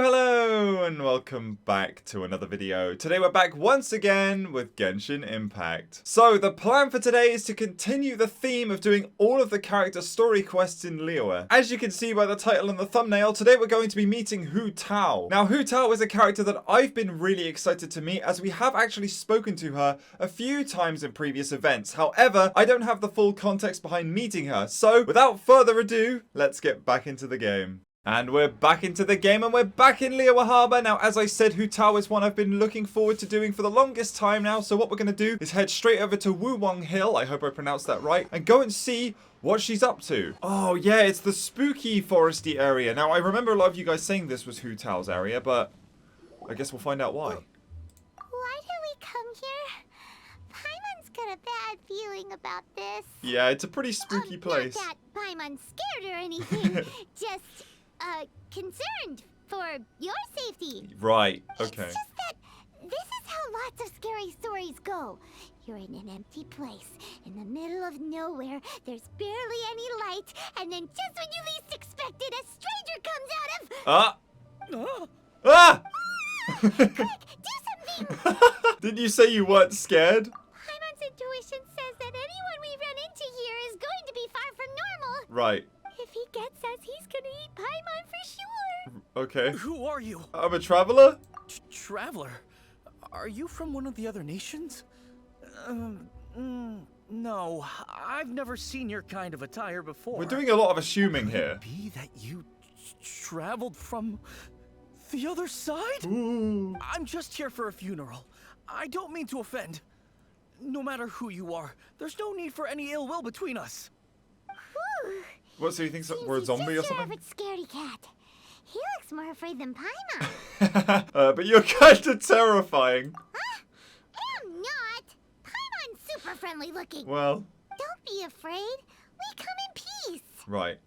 Hello, hello, and welcome back to another video. Today we're back once again with Genshin Impact. So the plan for today is to continue the theme of doing all of the character story quests in Liyue. As you can see by the title and the thumbnail, today we're going to be meeting Hu Tao. Now Hu Tao is a character that I've been really excited to meet, as we have actually spoken to her a few times in previous events. However, I don't have the full context behind meeting her, so without further ado, let's get back into the game. And we're back into the game, and we're back in Liyue Harbor. Now, as I said, Hu Tao is one I've been looking forward to doing for the longest time now. So what we're going to do is head straight over to Wuwang Hill, I hope I pronounced that right, and go and see what she's up to. Oh, yeah, it's the spooky foresty area. Now, I remember a lot of you guys saying this was Hu Tao's area, but I guess we'll find out why. Why did we come here? Paimon's got a bad feeling about this. Yeah, it's a pretty spooky place. Not that Paimon's scared or anything, just concerned for your safety. Right, okay. It's just that this is how lots of scary stories go. You're in an empty place, in the middle of nowhere, there's barely any light, and then just when you least expect it, a stranger comes out of... Ah! Quick, do something! Didn't you say you weren't scared? Paimon's intuition says that anyone we run into here is going to be far from normal. Right. If he gets us, he's gonna eat Paimon for sure. Okay. Who are you? I'm a traveler? Traveler? Are you from one of the other nations? No, I've never seen your kind of attire before. We're doing a lot of assuming here. Could it be that you traveled from the other side? Ooh. I'm just here for a funeral. I don't mean to offend. No matter who you are, there's no need for any ill will between us. Whew. What, so you think we're a zombie or something? Average scaredy cat. He looks more afraid than Paimon. But you're kind of terrifying. Huh? I'm not. Paimon's super friendly looking. Well. Don't be afraid. We come in peace. Right.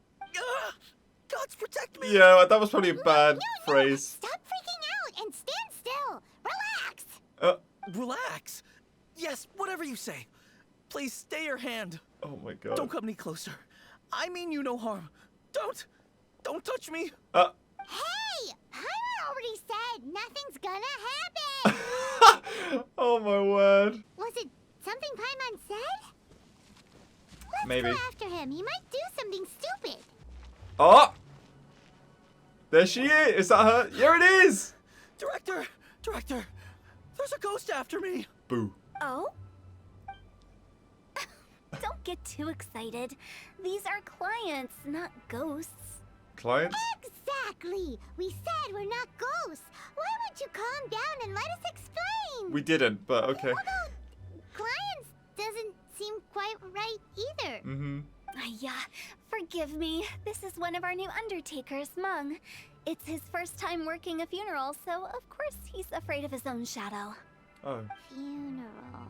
Gods protect me! Yeah, that was probably a bad No. phrase. Stop freaking out and stand still. Relax. Relax. Yes, whatever you say. Please stay your hand. Oh my god. Don't come any closer. I mean you no harm. Don't touch me. Hey, Paimon already said nothing's gonna happen. Oh my word. Was it something Paimon said? Let's Maybe. go after him. He might do something stupid. Oh! There she is. Is that her? Here it is. Director, there's a ghost after me. Boo. Oh? Don't get too excited. These are clients, not ghosts. Clients? Exactly. We said we're not ghosts. Why won't you calm down and let us explain? We didn't, but okay. Although clients doesn't seem quite right either. Mm-hmm. Yeah, forgive me. This is one of our new undertakers, Mung. It's his first time working a funeral, so of course he's afraid of his own shadow. Oh. Funeral.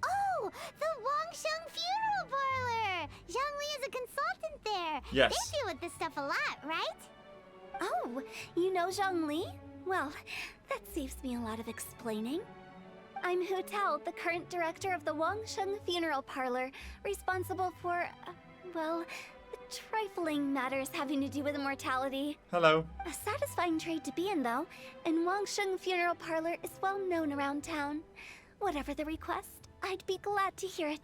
Oh, the Wangsheng Funeral Parlor. Zhongli is a consultant there. Yes. They deal with this stuff a lot, right? Oh, you know Zhongli? Well, that saves me a lot of explaining. I'm Hu Tao, the current director of the Wangsheng Funeral Parlor, responsible for, well, trifling matters having to do with immortality. Hello. A satisfying trade to be in, though, and Wangsheng Funeral Parlor is well known around town. Whatever the request, I'd be glad to hear it.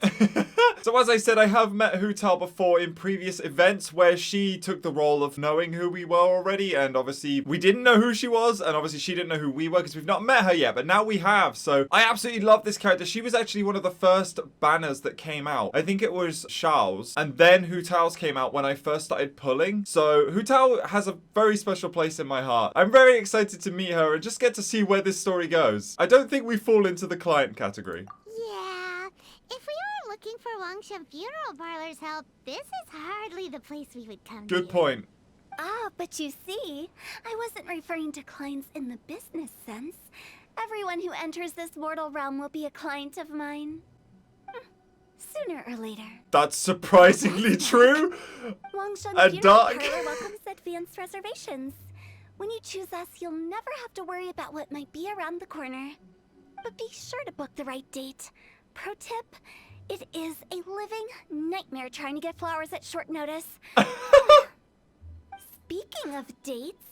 So as I said, I have met Hu Tao before in previous events where she took the role of knowing who we were already, and obviously we didn't know who she was, and obviously she didn't know who we were because we've not met her yet, but now we have. So I absolutely love this character. She was actually one of the first banners that came out. I think it was Shao's, and then Hu Tao's came out when I first started pulling. So Hu Tao has a very special place in my heart. I'm very excited to meet her and just get to see where this story goes. I don't think we fall into the client category. Yeah. If we were looking for Wangsheng Funeral Parlor's help, this is hardly the place we would come to. Good point. Ah, but you see, I wasn't referring to clients in the business sense. Everyone who enters this mortal realm will be a client of mine. Sooner or later. That's surprisingly true. Wangsheng And Funeral dark. Parlor welcomes advanced reservations. When you choose us, you'll never have to worry about what might be around the corner. But be sure to book the right date. Pro tip, it is a living nightmare trying to get flowers at short notice. Speaking Speaking of dates,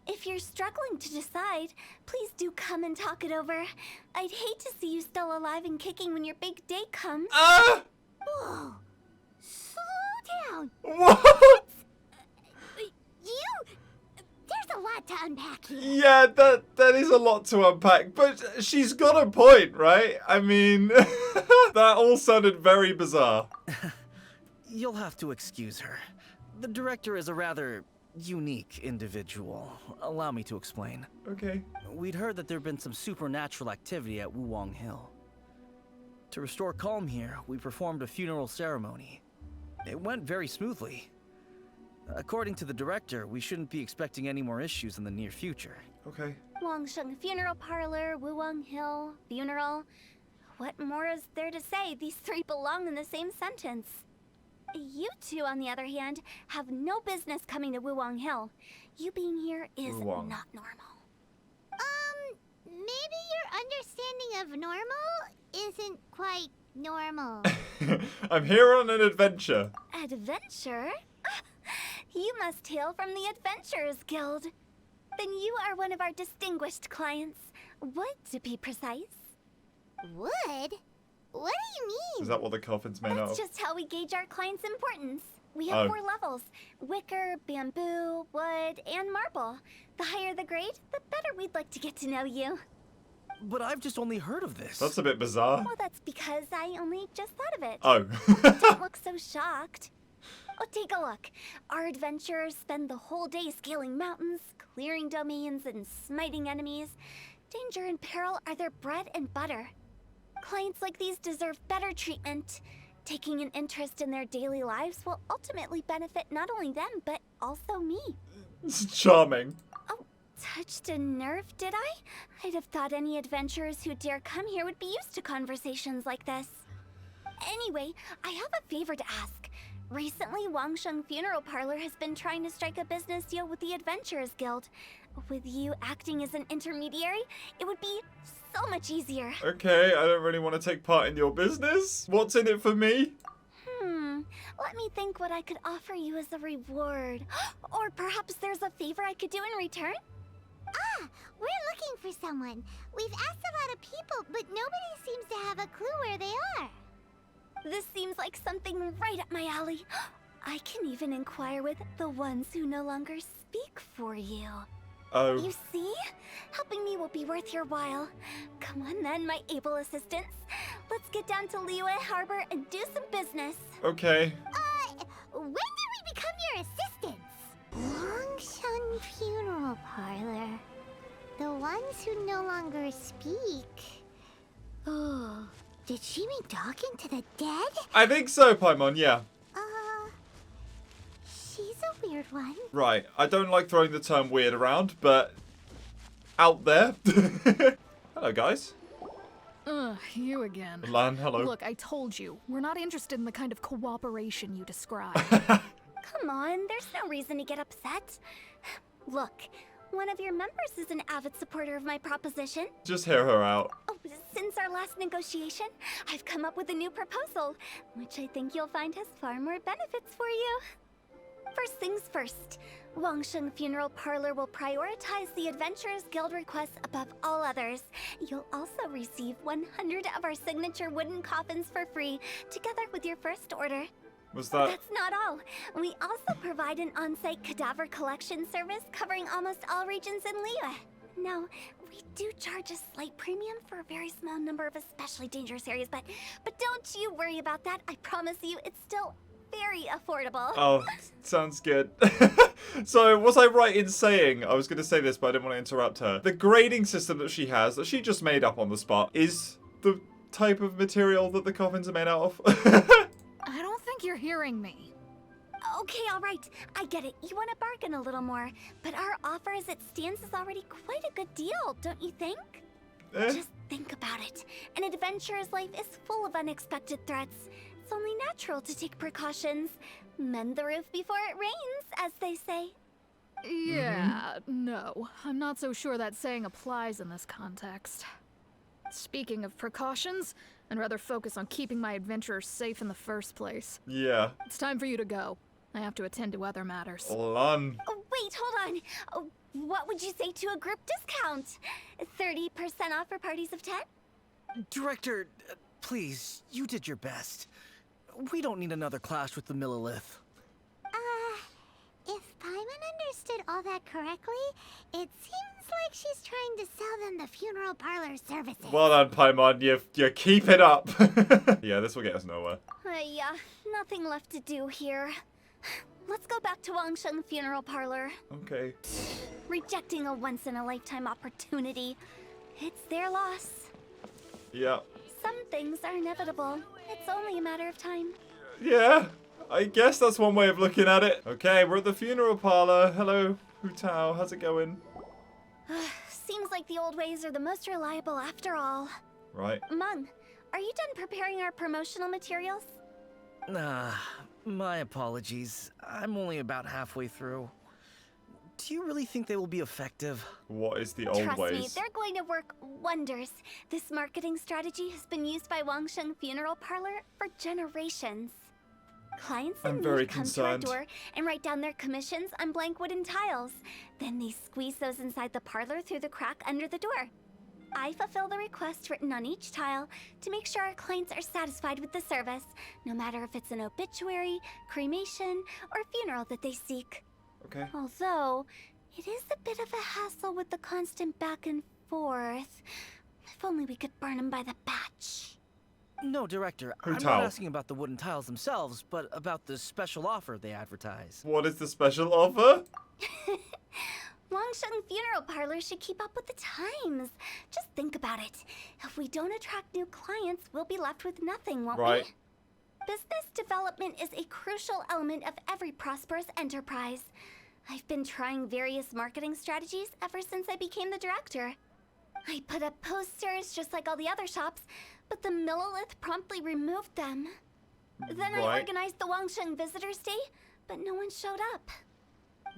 if you're struggling to decide, please do come and talk it over. I'd hate to see you still alive and kicking when your big date comes. Ah! Whoa. Slow down. What? There's a lot to unpack here. Yeah, that is a lot to unpack, but she's got a point, right? I mean, that all sounded very bizarre. You'll have to excuse her. The director is a rather unique individual. Allow me to explain. Okay. We'd heard that there'd been some supernatural activity at Wuwang Hill. To restore calm here, we performed a funeral ceremony. It went very smoothly. According to the director, we shouldn't be expecting any more issues in the near future. Okay. Wangsheng Funeral Parlor, Wuwang Hill, funeral. What more is there to say? These three belong in the same sentence. You two, on the other hand, have no business coming to Wuwang Hill. You being here is Wuwang. not normal. Maybe your understanding of normal isn't quite normal. I'm here on an adventure. Adventure? You must hail from the Adventurers Guild. Then you are one of our distinguished clients. Wood, to be precise. Wood? What do you mean? Is that what the coffin's made out That's of? just how we gauge our clients' importance. We have 4 levels: wicker, bamboo, wood, and marble. The higher the grade, the better we'd like to get to know you. But I've just only heard of this. That's a bit bizarre. Well, that's because I only just thought of it. Oh. Don't look so shocked. Oh, take a look. Our adventurers spend the whole day scaling mountains, clearing domains, and smiting enemies. Danger and peril are their bread and butter. Clients like these deserve better treatment. Taking an interest in their daily lives will ultimately benefit not only them, but also me. It's charming. Oh, touched a nerve, did I? I'd have thought any adventurers who dare come here would be used to conversations like this. Anyway, I have a favor to ask. Recently, Wangsheng Funeral Parlor has been trying to strike a business deal with the Adventurers Guild. With you acting as an intermediary, it would be so much easier. Okay, I don't really want to take part in your business. What's in it for me? Let me think what I could offer you as a reward. Or perhaps there's a favor I could do in return? Ah, we're looking for someone. We've asked a lot of people, but nobody seems to have a clue where they are. This seems like something right up my alley. I can even inquire with the ones who no longer speak for you. Oh. You see? Helping me will be worth your while. Come on then, my able assistants. Let's get down to Liyue Harbor and do some business. Okay. When did we become your assistants? Longshun Funeral Parlor. The ones who no longer speak. Oh, did she mean talking to the dead? I think so, Paimon, yeah. She's a weird one. Right, I don't like throwing the term weird around, but out there. Hello, guys. Ugh, you again. Lan, hello. Look, I told you, we're not interested in the kind of cooperation you describe. Come on, there's no reason to get upset. Look, one of your members is an avid supporter of my proposition. Just hear her out. Oh, since our last negotiation, I've come up with a new proposal, which I think you'll find has far more benefits for you. First things first, Wangsheng Funeral Parlor will prioritize the Adventurers Guild requests above all others. You'll also receive 100 of our signature wooden coffins for free, together with your first order. Was that... That's not all. We also provide an on-site cadaver collection service covering almost all regions in Liyue. Now, we do charge a slight premium for a very small number of especially dangerous areas, but don't you worry about that. I promise you, it's still very affordable. Oh, sounds good. So, was I right in saying, I was going to say this, but I didn't want to interrupt her. The grading system that she has, that she just made up on the spot, is the type of material that the coffins are made out of? I don't think you're hearing me. Okay, all right. I get it. You want to bargain a little more, but our offer as it stands is already quite a good deal, don't you think? Just think about it. An adventurer's life is full of unexpected threats. It's only natural to take precautions. Mend the roof before it rains, as they say. Yeah, no. I'm not so sure that saying applies in this context. Speaking of precautions, I'd rather focus on keeping my adventurers safe in the first place. Yeah. It's time for you to go. I have to attend to other matters. Lan. Oh, wait, hold on! What would you say to a group discount? 30% off for parties of 10? Director, please, you did your best. We don't need another clash with the Millilith. If Paimon understood all that correctly, it seems like she's trying to sell them the funeral parlor services. Well done, Paimon. You keep it up. Yeah, this will get us nowhere. Yeah, nothing left to do here. Let's go back to Wangsheng Funeral Parlor. Okay. Rejecting a once-in-a-lifetime opportunity. It's their loss. Yeah. Some things are inevitable. It's only a matter of time. Yeah. I guess that's one way of looking at it. Okay, we're at the funeral parlor. Hello, Hu Tao. How's it going? Seems like the old ways are the most reliable after all. Right. Mung, are you done preparing our promotional materials? My apologies. I'm only about halfway through. Do you really think they will be effective? What is the old Trust ways? me, they're going to work wonders. This marketing strategy has been used by Wangsheng Funeral Parlor for generations. Clients in I'm very need come to our concerned. door and write down their commissions on blank wooden tiles. Then they squeeze those inside the parlor through the crack under the door. I fulfill the request written on each tile to make sure our clients are satisfied with the service, no matter if it's an obituary, cremation, or funeral that they seek. Okay. Although, it is a bit of a hassle with the constant back and forth. If only we could burn them by the batch. No, Director, Hu I'm Tao. not asking about the wooden tiles themselves, but about the special offer they advertise. What is the special offer? Wangsheng Funeral Parlor should keep up with the times. Just think about it. If we don't attract new clients, we'll be left with nothing, won't Right. we? Business development is a crucial element of every prosperous enterprise. I've been trying various marketing strategies ever since I became the director. I put up posters just like all the other shops, but the Millilith promptly removed them. Then I Right. organized the Wangsheng Visitors Day, but no one showed up.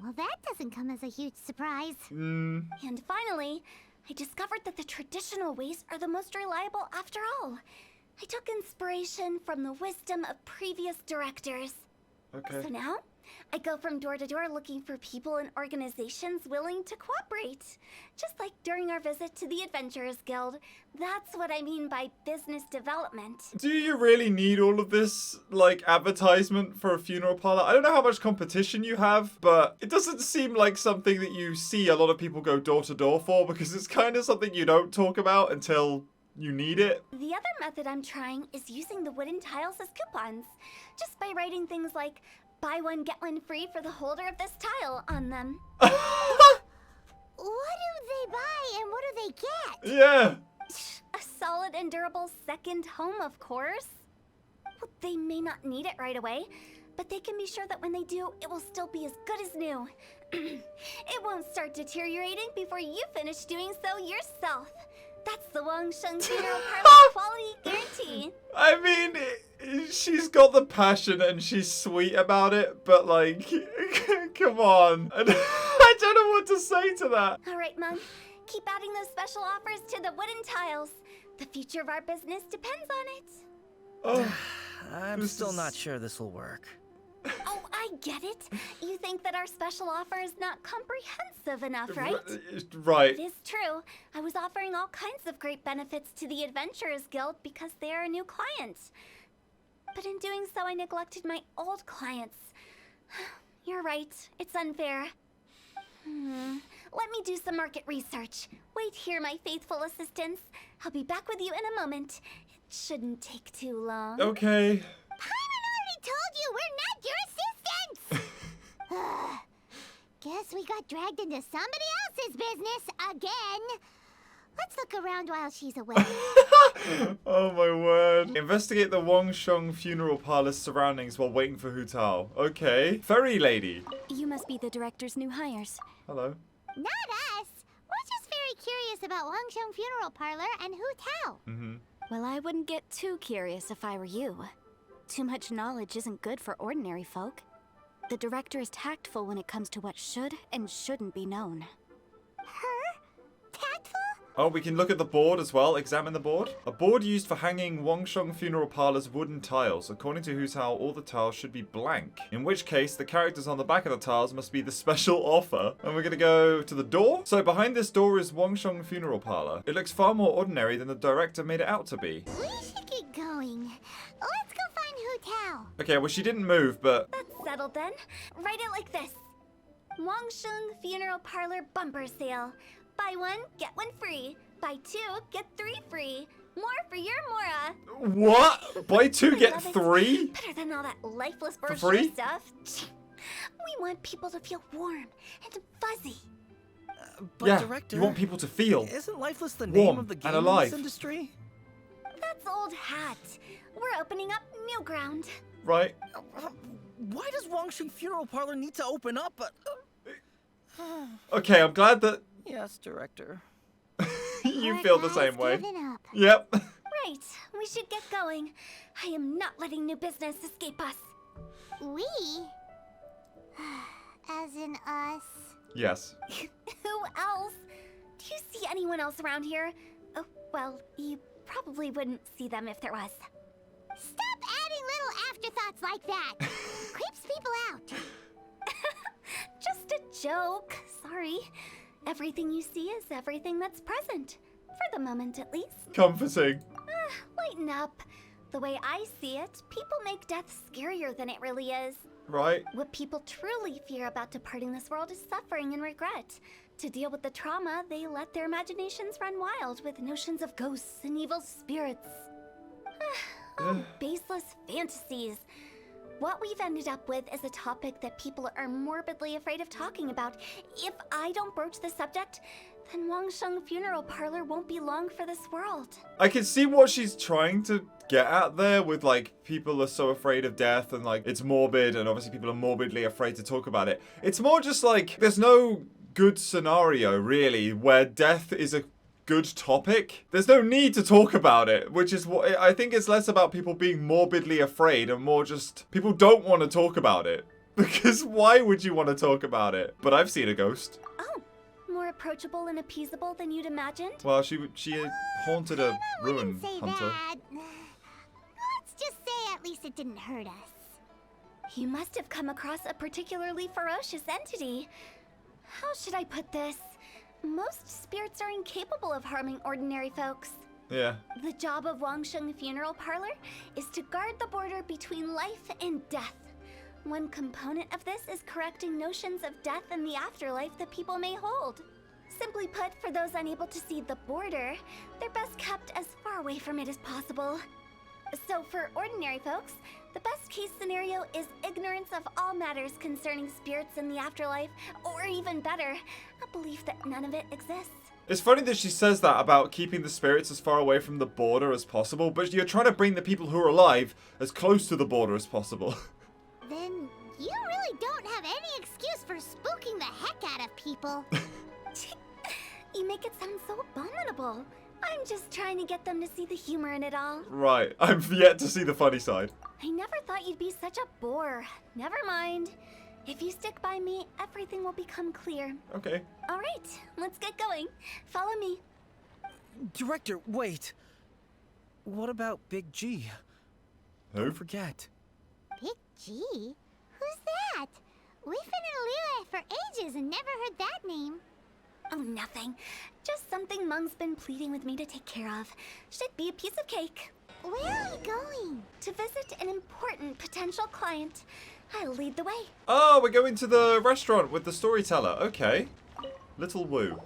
Well, that doesn't come as a huge surprise. And finally, I discovered that the traditional ways are the most reliable after all. I took inspiration from the wisdom of previous directors. Okay. So now, I go from door to door looking for people and organizations willing to cooperate. Just like during our visit to the Adventurers Guild. That's what I mean by business development. Do you really need all of this, like, advertisement for a funeral parlor? I don't know how much competition you have, but it doesn't seem like something that you see a lot of people go door to door for, because it's kind of something you don't talk about until you need it. The other method I'm trying is using the wooden tiles as coupons. Just by writing things like, buy one, get one free for the holder of this tile on them. What do they buy and what do they get? Yeah. A solid and durable second home, of course. Well, they may not need it right away, but they can be sure that when they do, it will still be as good as new. It won't start deteriorating before you finish doing so yourself. That's the Wangsheng Funeral Parlor quality guarantee. I mean, she's got the passion and she's sweet about it, but, like, come on. I don't know what to say to that. All right, Mung. Keep adding those special offers to the wooden tiles. The future of our business depends on it. Oh, I'm This still is- not sure this will work. Oh, I get it. You think that our special offer is not comprehensive enough, right? right. It is true. I was offering all kinds of great benefits to the Adventurers Guild because they are a new client. But in doing so, I neglected my old clients. You're right. It's unfair. Let me do some market research. Wait here, my faithful assistants. I'll be back with you in a moment. It shouldn't take too long. Okay. Paimon already told you we're not your assistants! Guess we got dragged into somebody else's business again. Let's look around while she's away. Oh my word. Investigate the Wangsheng funeral parlor's surroundings while waiting for Hu Tao. Okay. Ferry lady. You must be the director's new hires. Hello. Not us. We're just very curious about Wangsheng Funeral Parlor and Hu Tao. Well, I wouldn't get too curious if I were you. Too much knowledge isn't good for ordinary folk. The director is tactful when it comes to what should and shouldn't be known. Her? Tactful? Oh, we can look at the board as well. Examine the board. A board used for hanging Wangsheng Funeral Parlor's wooden tiles. According to Hu Tao, all the tiles should be blank. In which case, the characters on the back of the tiles must be the special offer. And we're going to go to the door. So behind this door is Wangsheng Funeral Parlor. It looks far more ordinary than the director made it out to be. We should get going. Let's go find Hu Tao. Okay, well, she didn't move, but... That's settled then. Write it like this. Wangsheng Funeral Parlor Bumper Sale. Buy one, get one free. Buy two, get three free. More for your Mora. What? Buy two, get Love it. three? Better than all that lifeless For brochure free? stuff. We want people to feel warm and fuzzy. But Yeah, director, you want people to feel. isn't lifeless the warm name of the and game in alive. this industry? That's old hat. We're opening up new ground. Right? Why does Wangsheng Funeral Parlor need to open up? Okay, I'm glad that Yes, director. you Poor feel the guy's same way. given up. Yep. Right, we should get going. I am not letting new business escape us. We? As in us. Yes. Who else? Do you see anyone else around here? Oh, well, you probably wouldn't see them if there was. Stop adding little afterthoughts like that. Creeps people out. Just a joke. Sorry. Everything you see is everything that's present. For the moment, at least. Comforting. Lighten up. The way I see it, people make death scarier than it really is. Right? What people truly fear about departing this world is suffering and regret. To deal with the trauma, they let their imaginations run wild with notions of ghosts and evil spirits. Oh, baseless fantasies. What we've ended up with is a topic that people are morbidly afraid of talking about. If I don't broach the subject, then Wangsheng Funeral Parlor won't be long for this world. I can see what she's trying to get at there with, like, people are so afraid of death and, like, it's morbid and obviously people are morbidly afraid to talk about it. It's more just like there's no good scenario, really, where death is a good topic. There's no need to talk about it, which is what I think it's less about people being morbidly afraid and more just people don't want to talk about it. Because why would you want to talk about it? But I've seen a ghost. Oh, more approachable and appeasable than you'd imagined? Well, she haunted a I ruin wouldn't say hunter. that. Let's just say at least it didn't hurt us. You must have come across a particularly ferocious entity. How should I put this? Most spirits are incapable of harming ordinary folks. Yeah. The job of Wangsheng Funeral Parlor is to guard the border between life and death. One component of this is correcting notions of death and the afterlife that people may hold. Simply put, for those unable to see the border, they're best kept as far away from it as possible. So for ordinary folks, the best case scenario is ignorance of all matters concerning spirits in the afterlife, or even better, a belief that none of it exists. It's funny that she says that about keeping the spirits as far away from the border as possible, but you're trying to bring the people who are alive as close to the border as possible. Then you really don't have any excuse for spooking the heck out of people. You make it sound so abominable. I'm just trying to get them to see the humor in it all. Right, I've yet to see the funny side. I never thought you'd be such a bore. Never mind. If you stick by me, everything will become clear. Okay. All right, let's get going. Follow me. Director, wait. What about Big G? Who? Don't forget. Big G? Who's that? We've been in Liyue for ages and never heard that name. Oh, nothing. Just something Mung's been pleading with me to take care of. Should be a piece of cake. Where are you going? To visit an important potential client. I'll lead the way. Oh, we're going to the restaurant with the storyteller. Okay. Little Woo.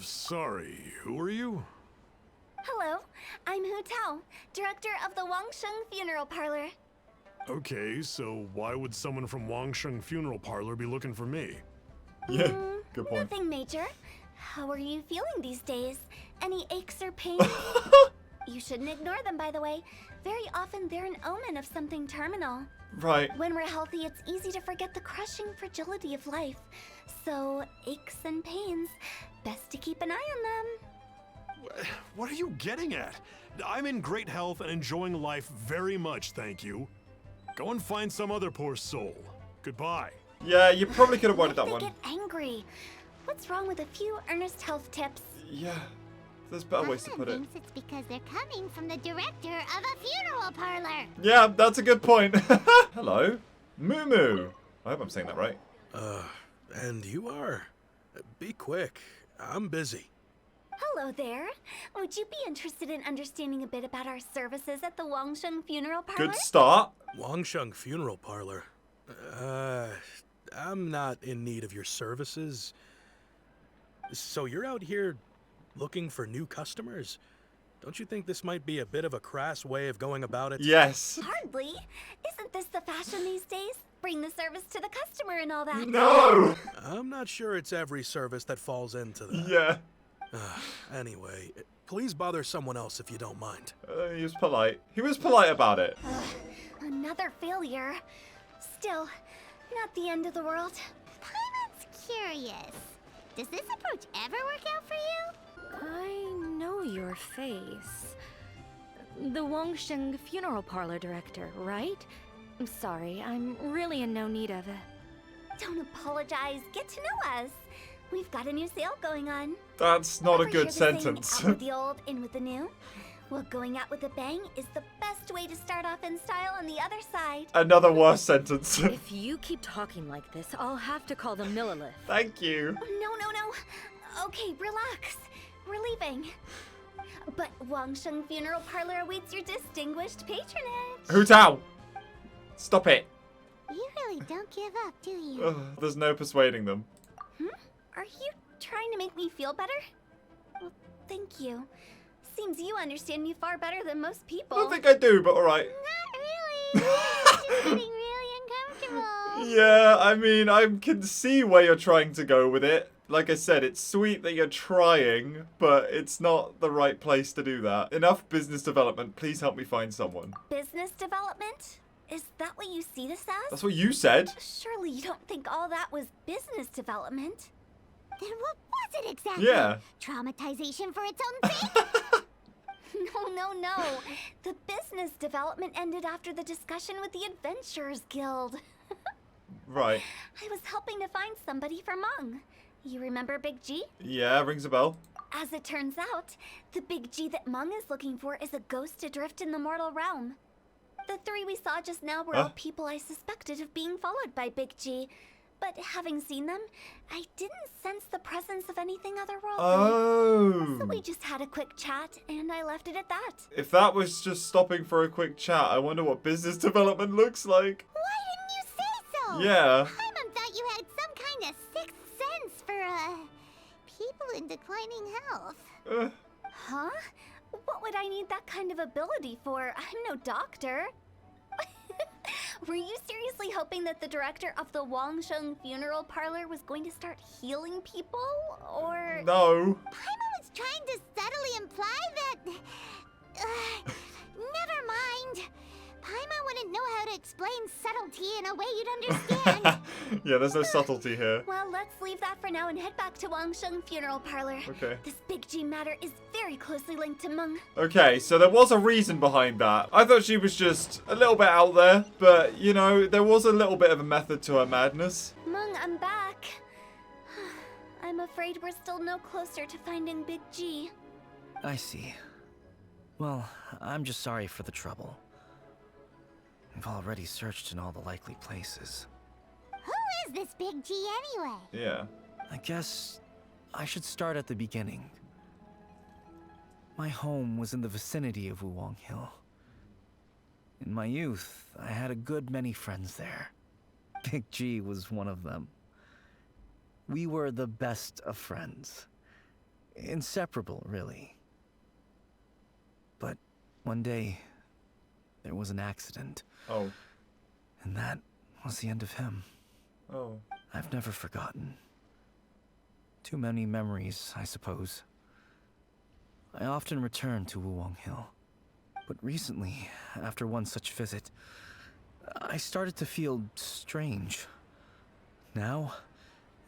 Sorry, who are you? Hello, I'm Hu Tao, director of the Wangsheng Funeral Parlor. Okay, so why would someone from Wangsheng Funeral Parlor be looking for me? Yeah, good point. Nothing major. How are you feeling these days? Any aches or pains? You shouldn't ignore them, by the way. Very often they're an omen of something terminal. Right. When we're healthy, it's easy to forget the crushing fragility of life. So, aches and pains, best to keep an eye on them. What are you getting at? I'm in great health and enjoying life very much, thank you. Go and find some other poor soul. Goodbye. Yeah, you probably could have wanted that They one. get angry. What's wrong with a few earnest health tips? Yeah, there's better ways to put it. Thinks it's because they're coming from the director of a funeral parlor. Yeah, that's a good point. Hello, Moo Moo. I hope I'm saying that right. And you are? Be quick. I'm busy. Hello there. Would you be interested in understanding a bit about our services at the Wangsheng Funeral Parlor? Good start. Wangsheng Funeral Parlor. I'm not in need of your services. So you're out here looking for new customers? Don't you think this might be a bit of a crass way of going about it? Yes. Hardly. Isn't this the fashion these days? Bring the service to the customer and all that. No. I'm not sure it's every service that falls into that. Yeah. Anyway, please bother someone else if you don't mind. He was polite. He was polite about it. Another failure. Still, not the end of the world. Paimon's curious. Does this approach ever work out for you? I know your face. The Wangsheng Funeral Parlor director, right? I'm sorry, I'm really in no need of it. Don't apologize. Get to know us. We've got a new sale going on. That's not a Ever hear good the saying, sentence. Out with the old, in with the new? Well, going out with a bang is the best way to start off in style on the other side. Another worse sentence. If you keep talking like this, I'll have to call the Millilith. Thank you. No. Okay, relax. We're leaving. But Wangsheng Funeral Parlor awaits your distinguished patronage. Hu Tao. Stop it. You really don't give up, do you? Ugh, there's no persuading them. Are you trying to make me feel better? Well, thank you. Seems you understand me far better than most people. I don't think I do, but alright. Not really. It's just getting really uncomfortable. Yeah, I mean, I can see where you're trying to go with it. Like I said, it's sweet that you're trying, but it's not the right place to do that. Enough business development. Please help me find someone. Business development? Is that what you see this as? That's what you said. Surely you don't think all that was business development. Then what was it exactly? Yeah. Traumatization for its own sake? No. The business development ended after the discussion with the Adventurers Guild. Right. I was helping to find somebody for Mung. You remember Big G? Yeah, rings a bell. As it turns out, the Big G that Mung is looking for is a ghost adrift in the mortal realm. The three we saw just now were all people I suspected of being followed by Big G. But having seen them, I didn't sense the presence of anything otherworldly. Oh. So we just had a quick chat, and I left it at that. If that was just stopping for a quick chat, I wonder what business development looks like. Why didn't you say so? Yeah. Paimon thought you had some kind of sixth sense for, people in declining health. Huh? What would I need that kind of ability for? I'm no doctor. Were you seriously hoping that the director of the Wangsheng Funeral Parlor was going to start healing people? Or... No. Paimon was trying to subtly imply that... never mind. Paimon wouldn't know how to explain subtlety in a way you'd understand. Yeah, there's no subtlety here. Well, let's leave that for now and head back to Wangsheng Funeral Parlor. Okay. This Big G matter is very closely linked to Mung. Okay, so there was a reason behind that. I thought she was just a little bit out there, but, you know, there was a little bit of a method to her madness. Mung, I'm back. I'm afraid we're still no closer to finding Big G. I see. Well, I'm just sorry for the trouble. I've already searched in all the likely places. Who is this Big G anyway? Yeah. I guess I should start at the beginning. My home was in the vicinity of Wuwang Hill. In my youth, I had a good many friends there. Big G was one of them. We were the best of friends. Inseparable, really. But one day, there was an accident. Oh. And that was the end of him. Oh. I've never forgotten. Too many memories, I suppose. I often return to Wuwang Hill. But recently, after one such visit, I started to feel strange. Now,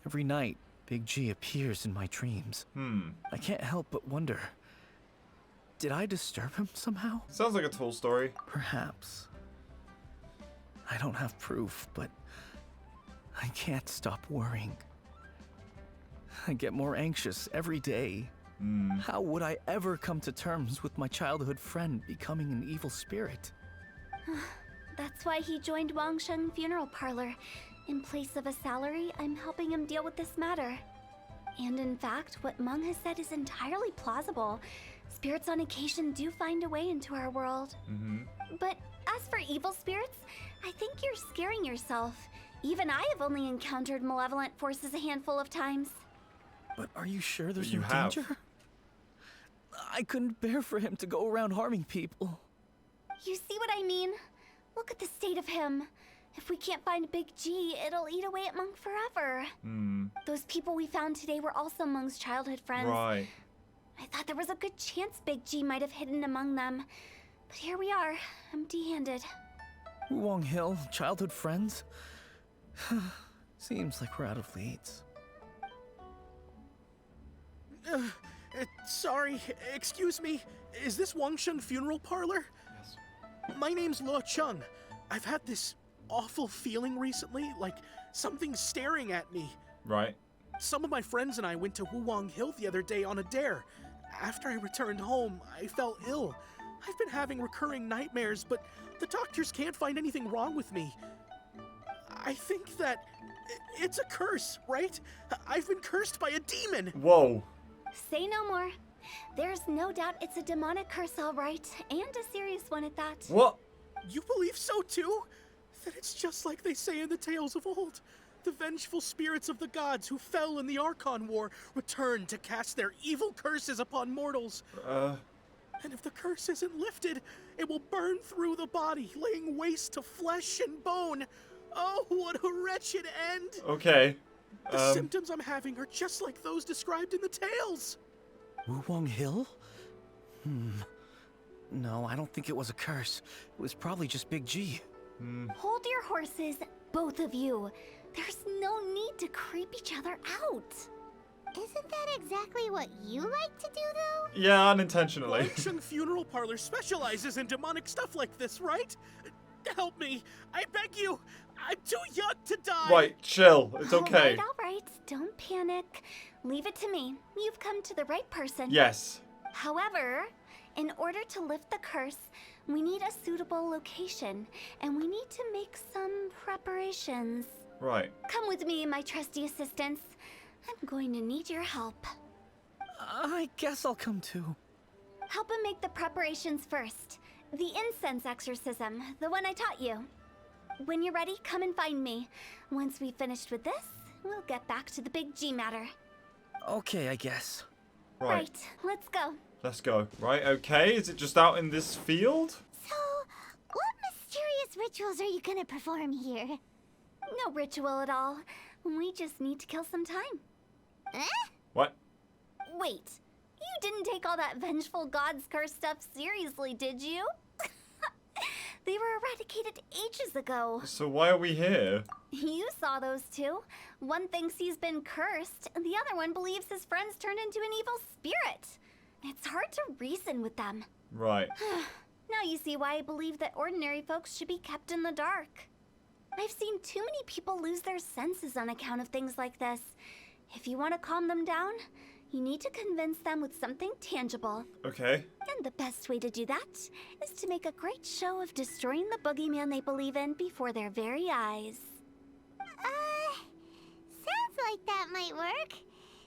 every night, Big G appears in my dreams. I can't help but wonder, did I disturb him somehow? Sounds like a tall story. Perhaps. I don't have proof, but I can't stop worrying. I get more anxious every day. How would I ever come to terms with my childhood friend becoming an evil spirit? That's why he joined Wangsheng Funeral Parlor. In place of a salary, I'm helping him deal with this matter. And in fact, what Meng has said is entirely plausible. Spirits on occasion do find a way into our world. But as for evil spirits, I think you're scaring yourself. Even I have only encountered malevolent forces a handful of times. But are you sure there's You no have. danger? I couldn't bear for him to go around harming people. You see what I mean? Look at the state of him. If we can't find Big G, it'll eat away at Meng forever. Those people we found today were also Meng's childhood friends. Right. I thought there was a good chance Big G might have hidden among them. But here we are, empty-handed. Wong Hill, childhood friends? Seems like we're out of leads. Sorry, excuse me. Is this Wangsheng Funeral Parlor? Yes. My name's Luo Chung. I've had this awful feeling recently, like something's staring at me. Right. Some of my friends and I went to Wuwang Hill the other day on a dare. After I returned home, I fell ill. I've been having recurring nightmares, but the doctors can't find anything wrong with me. I think that it's a curse, right? I've been cursed by a demon. Whoa. Say no more. There's no doubt it's a demonic curse, all right, and a serious one at that. What? You believe so too? That it's just like they say in the tales of old. The vengeful spirits of the gods who fell in the Archon War return to cast their evil curses upon mortals. And if the curse isn't lifted, it will burn through the body, laying waste to flesh and bone. Oh, what a wretched end! Okay. The symptoms I'm having are just like those described in the tales. Wuwang Hill? No, I don't think it was a curse. It was probably just Big G. Hold your horses, both of you. There's no need to creep each other out. Isn't that exactly what you like to do, though? Yeah, unintentionally. Wangsheng Funeral Parlor specializes in demonic stuff like this, right? Help me. I beg you. I'm too young to die. Right, chill. It's okay. All right. Don't panic. Leave it to me. You've come to the right person. Yes. However, in order to lift the curse, we need a suitable location, and we need to make some preparations. Right. Come with me, my trusty assistants. I'm going to need your help. I guess I'll come too. Help him make the preparations first. The incense exorcism, the one I taught you. When you're ready, come and find me. Once we've finished with this, we'll get back to the Big G matter. Okay, I guess. Right. Let's go. Let's go. Right, okay. Is it just out in this field? So, what mysterious rituals are you gonna perform here? No ritual at all. We just need to kill some time. Eh? What? Wait, you didn't take all that vengeful god's curse stuff seriously, did you? They were eradicated ages ago. So why are we here? You saw those two. One thinks he's been cursed, and the other one believes his friends turned into an evil spirit. It's hard to reason with them. Right. Now you see why I believe that ordinary folks should be kept in the dark. I've seen too many people lose their senses on account of things like this. If you want to calm them down, you need to convince them with something tangible. Okay. And the best way to do that is to make a great show of destroying the boogeyman they believe in before their very eyes. Sounds like that might work.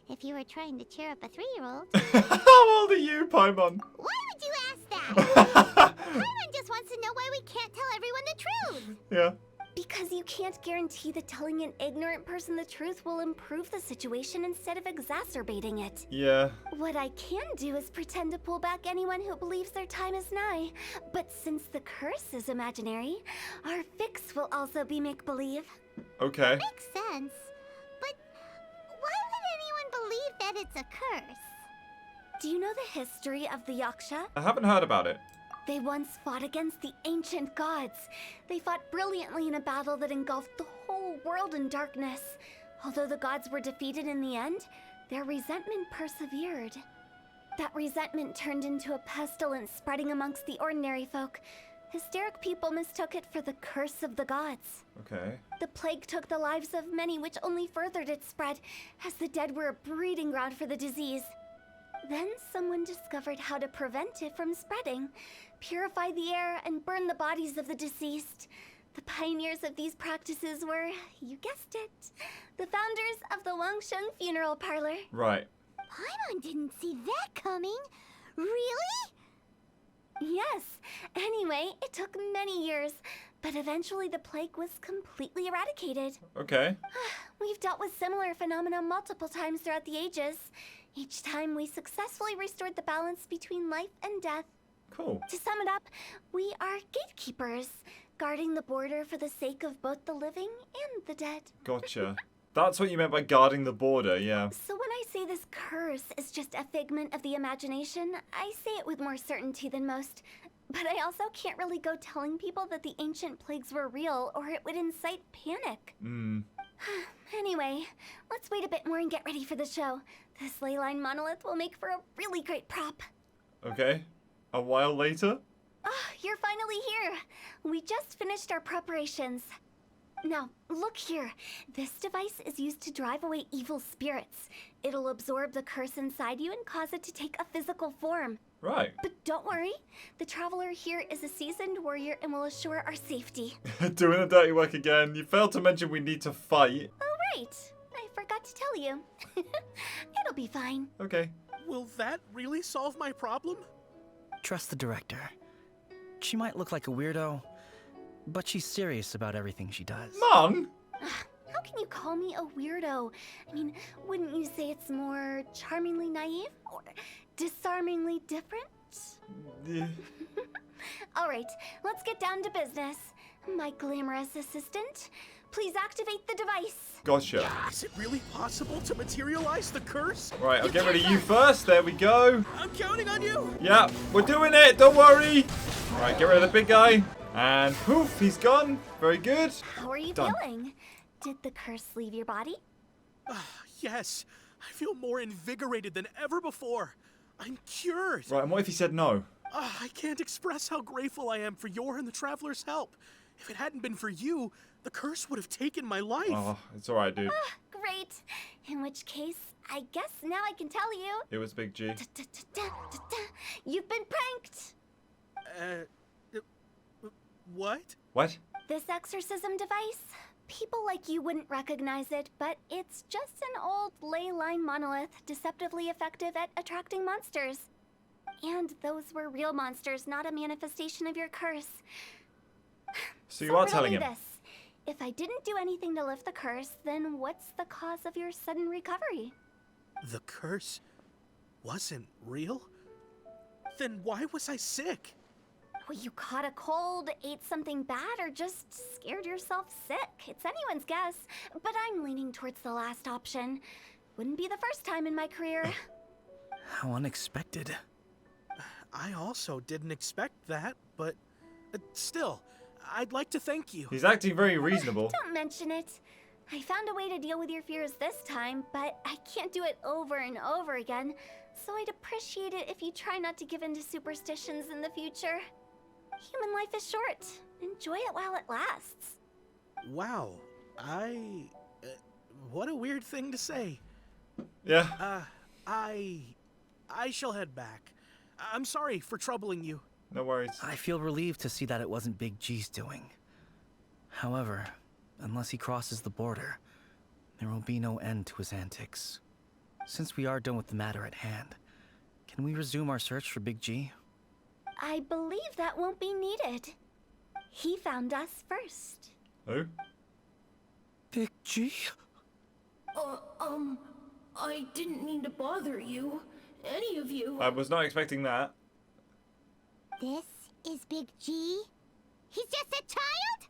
If you were trying to cheer up a 3-year-old. How old are you, Paimon? Why would you ask that? Paimon just wants to know why we can't tell everyone the truth. Yeah. Because you can't guarantee that telling an ignorant person the truth will improve the situation instead of exacerbating it. Yeah. What I can do is pretend to pull back anyone who believes their time is nigh. But since the curse is imaginary, our fix will also be make-believe. Okay. Makes sense. But why would anyone believe that it's a curse? Do you know the history of the Yaksha? I haven't heard about it. They once fought against the ancient gods. They fought brilliantly in a battle that engulfed the whole world in darkness. Although the gods were defeated in the end, their resentment persevered. That resentment turned into a pestilence spreading amongst the ordinary folk. Hysteric people mistook it for the curse of the gods. Okay. The plague took the lives of many, which only furthered its spread, as the dead were a breeding ground for the disease. Then someone discovered how to prevent it from spreading, purify the air, and burn the bodies of the deceased. The pioneers of these practices were, you guessed it, the founders of the Wangsheng Funeral Parlor. Right. Paimon didn't see that coming. Really? Yes. Anyway, it took many years, but eventually the plague was completely eradicated. Okay. We've dealt with similar phenomena multiple times throughout the ages. Each time we successfully restored the balance between life and death. Cool. To sum it up, we are gatekeepers, guarding the border for the sake of both the living and the dead. Gotcha. That's what you meant by guarding the border, yeah. So when I say this curse is just a figment of the imagination, I say it with more certainty than most. But I also can't really go telling people that the ancient plagues were real, or it would incite panic. Anyway, let's wait a bit more and get ready for the show. This ley line monolith will make for a really great prop. Okay. A while later? Oh, you're finally here. We just finished our preparations. Now, look here. This device is used to drive away evil spirits. It'll absorb the curse inside you and cause it to take a physical form. Right. But don't worry. The traveler here is a seasoned warrior and will assure our safety. Doing the dirty work again. You failed to mention we need to fight. Oh, right. I forgot to tell you. It'll be fine. Okay. Will that really solve my problem? Trust the director. She might look like a weirdo, but she's serious about everything she does. Mom! How can you call me a weirdo? I mean, wouldn't you say it's more charmingly naive or disarmingly different? Yeah. All right, let's get down to business. My glamorous assistant, please activate the device. Gotcha. Is it really possible to materialize the curse? Right, I'll get rid of you first. There we go. I'm counting on you. Yeah, we're doing it. Don't worry. Right, get rid of the big guy. And poof, he's gone. Very good. How are you Done. feeling? Did the curse leave your body? Yes, I feel more invigorated than ever before. I'm cured. Right, and what if he said no? I can't express how grateful I am for your and the traveler's help. If it hadn't been for you, the curse would have taken my life. Oh, it's alright, dude. Great. In which case, I guess now I can tell you. It was Big G. You've been pranked. What? What? This exorcism device, people like you wouldn't recognize it, but it's just an old ley line monolith deceptively effective at attracting monsters. And those were real monsters, not a manifestation of your curse. So you are riddle telling me him. this. If I didn't do anything to lift the curse, then what's the cause of your sudden recovery? The curse wasn't real? Then why was I sick? Well, you caught a cold, ate something bad, or just scared yourself sick. It's anyone's guess, but I'm leaning towards the last option. Wouldn't be the first time in my career. How unexpected. I also didn't expect that, but still, I'd like to thank you. He's acting very reasonable. Don't mention it. I found a way to deal with your fears this time, but I can't do it over and over again, so I'd appreciate it if you try not to give in to superstitions in the future. Human life is short. Enjoy it while it lasts. Wow, what a weird thing to say. Yeah. I shall head back. I'm sorry for troubling you. No worries. I feel relieved to see that it wasn't Big G's doing. However, unless he crosses the border, there will be no end to his antics. Since we are done with the matter at hand, can we resume our search for Big G? I believe that won't be needed. He found us first. Who? Big G? I didn't mean to bother you. Any of you. I was not expecting that. This is Big G? He's just a child?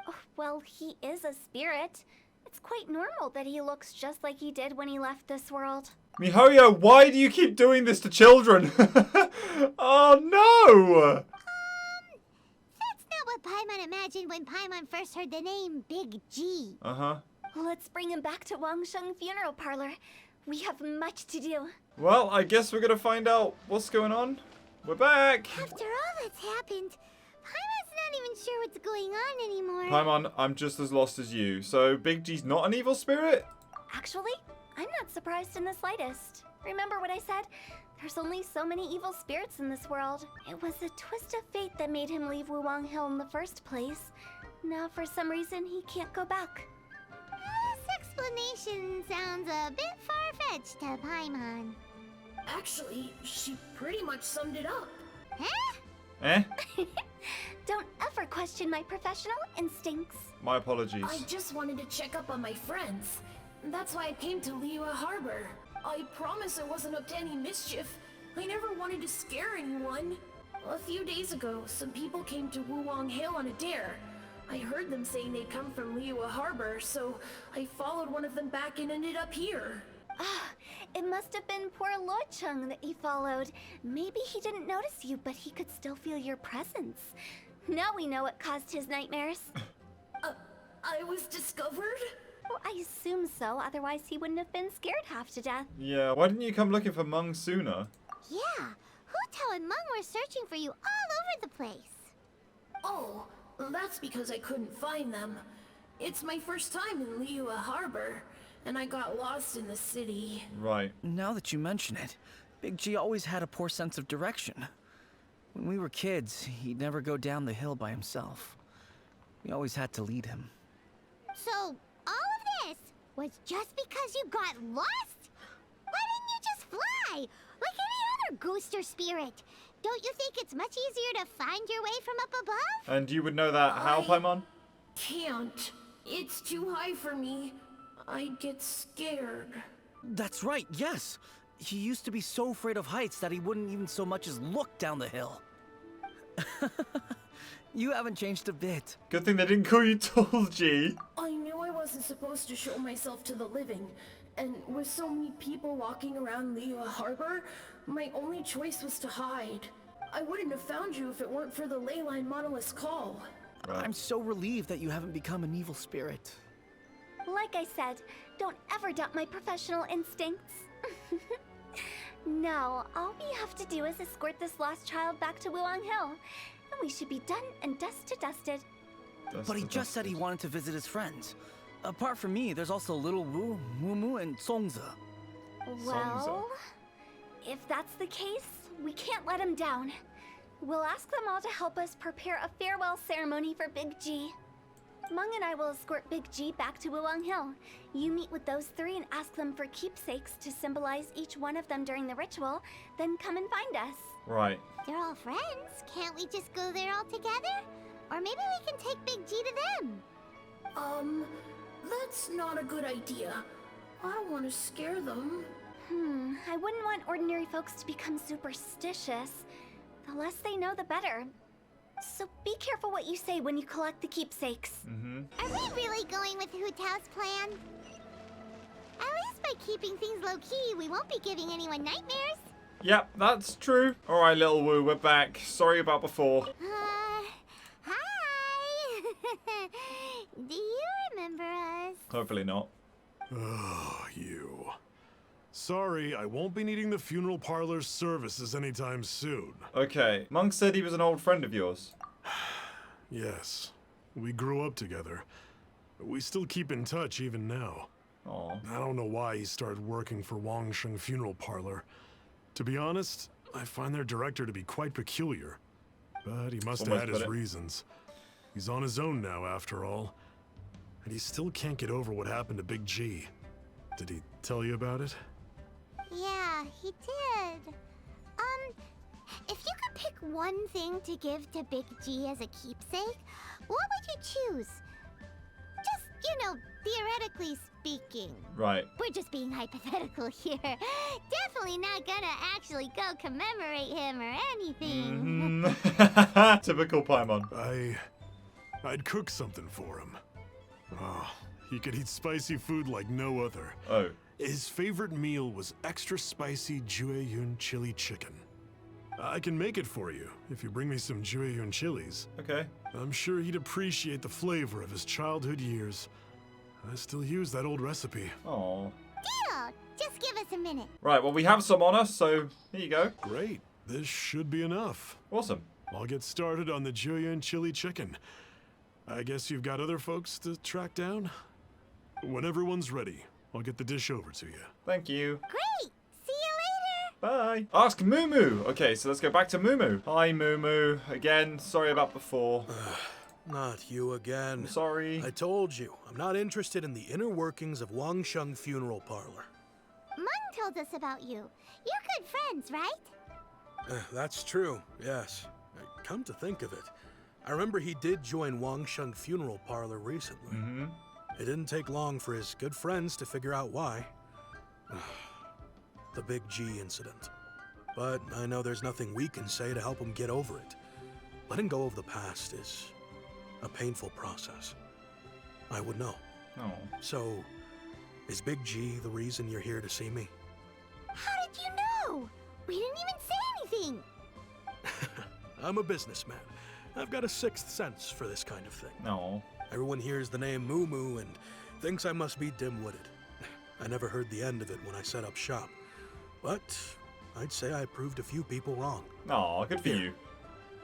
Oh, well, he is a spirit. It's quite normal that he looks just like he did when he left this world. Mihoyo, why do you keep doing this to children? Oh no! That's not what Paimon imagined when Paimon first heard the name Big G. Uh-huh. Let's bring him back to Wangsheng Funeral Parlor. We have much to do. Well, I guess we're gonna find out what's going on. We're back! After all that's happened, Paimon's not even sure what's going on anymore. Paimon, I'm just as lost as you. So Big G's not an evil spirit? Actually, I'm not surprised in the slightest. Remember what I said? There's only so many evil spirits in this world. It was a twist of fate that made him leave Wuwang Hill in the first place. Now, for some reason, he can't go back. This explanation sounds a bit far-fetched to Paimon. Actually, she pretty much summed it up. Huh? Eh? Don't ever question my professional instincts. My apologies. I just wanted to check up on my friends. That's why I came to Liyue Harbor. I promise I wasn't up to any mischief. I never wanted to scare anyone. A few days ago, some people came to Wuwang Hill on a dare. I heard them saying they'd come from Liyue Harbor, so I followed one of them back and ended up here. Ah, it must have been poor Lo Chung that you followed. Maybe he didn't notice you, but he could still feel your presence. Now we know what caused his nightmares. I was discovered? Well, I assume so, otherwise he wouldn't have been scared half to death. Yeah, why didn't you come looking for Mung sooner? Yeah, Hu Tao and Meng were searching for you all over the place. Oh, that's because I couldn't find them. It's my first time in Liyue Harbor, and I got lost in the city. Right. Now that you mention it, Big G always had a poor sense of direction. When we were kids, he'd never go down the hill by himself. We always had to lead him. So, all of this was just because you got lost? Why didn't you just fly? Like any other ghost or spirit? Don't you think it's much easier to find your way from up above? And you would know that how, Paimon? Can't. It's too high for me. I'd get scared. That's right, yes! He used to be so afraid of heights that he wouldn't even so much as look down the hill. You haven't changed a bit. Good thing they didn't call you Tall G. I knew I wasn't supposed to show myself to the living, and with so many people walking around Liyue Harbor, my only choice was to hide. I wouldn't have found you if it weren't for the Leyline Monolith's call. I'm so relieved that you haven't become an evil spirit. Like I said, don't ever doubt my professional instincts. Now, all we have to do is escort this lost child back to Wuwang Hill, and we should be done and dust to dusted. But he just said he wanted to visit his friends. Apart from me, there's also Little Wu, Mumu, and Songza. Well, if that's the case, we can't let him down. We'll ask them all to help us prepare a farewell ceremony for Big G. Meng and I will escort Big G back to Wuwang Hill. You meet with those three and ask them for keepsakes to symbolize each one of them during the ritual, then come and find us. Right. They're all friends. Can't we just go there all together? Or maybe we can take Big G to them. That's not a good idea. I don't want to scare them. I wouldn't want ordinary folks to become superstitious. The less they know, the better. So be careful what you say when you collect the keepsakes. Are we really going with Hu Tao's plan? At least by keeping things low-key, we won't be giving anyone nightmares. Yep, that's true. Alright, Little Wu, we're back. Sorry about before. Hi! Do you remember us? Hopefully not. Oh, you. Sorry, I won't be needing the funeral parlor's services anytime soon. Okay, Monk said he was an old friend of yours. Yes, we grew up together. We still keep in touch even now. Aw. I don't know why he started working for Wangsheng Funeral Parlor. To be honest, I find their director to be quite peculiar. But he must have had his reasons. He's on his own now, after all. And he still can't get over what happened to Big G. Did he tell you about it? Yeah, he did. If you could pick one thing to give to Big G as a keepsake, what would you choose? Just, theoretically speaking. Right. We're just being hypothetical here. Definitely not gonna actually go commemorate him or anything. Typical Paimon. I'd cook something for him. Oh, he could eat spicy food like no other. Oh. His favorite meal was extra spicy Jueyun chili chicken. I can make it for you if you bring me some Jueyun chilies. Okay. I'm sure he'd appreciate the flavor of his childhood years. I still use that old recipe. Aw. Deal! Just give us a minute. Right, well, we have some on us, so here you go. Great. This should be enough. Awesome. I'll get started on the Jueyun chili chicken. I guess you've got other folks to track down? When everyone's ready, I'll get the dish over to you. Thank you. Great! See you later! Bye. Ask Moo. Okay, so let's go back to Moo. Hi, Moo. Again, sorry about before. Not you again. I'm sorry. I told you, I'm not interested in the inner workings of Wangsheng Funeral Parlor. Mung told us about you. You're good friends, right? That's true, yes. Come to think of it, I remember he did join Wangsheng Funeral Parlor recently. Mm-hmm. It didn't take long for his good friends to figure out why. The Big G incident. But I know there's nothing we can say to help him get over it. Letting go of the past is a painful process. I would know. Oh. So, is Big G the reason you're here to see me? How did you know? We didn't even say anything. I'm a businessman. I've got a sixth sense for this kind of thing. No. Everyone hears the name Moo Moo and thinks I must be dim-witted. I never heard the end of it when I set up shop. But I'd say I proved a few people wrong. Aw, good for you.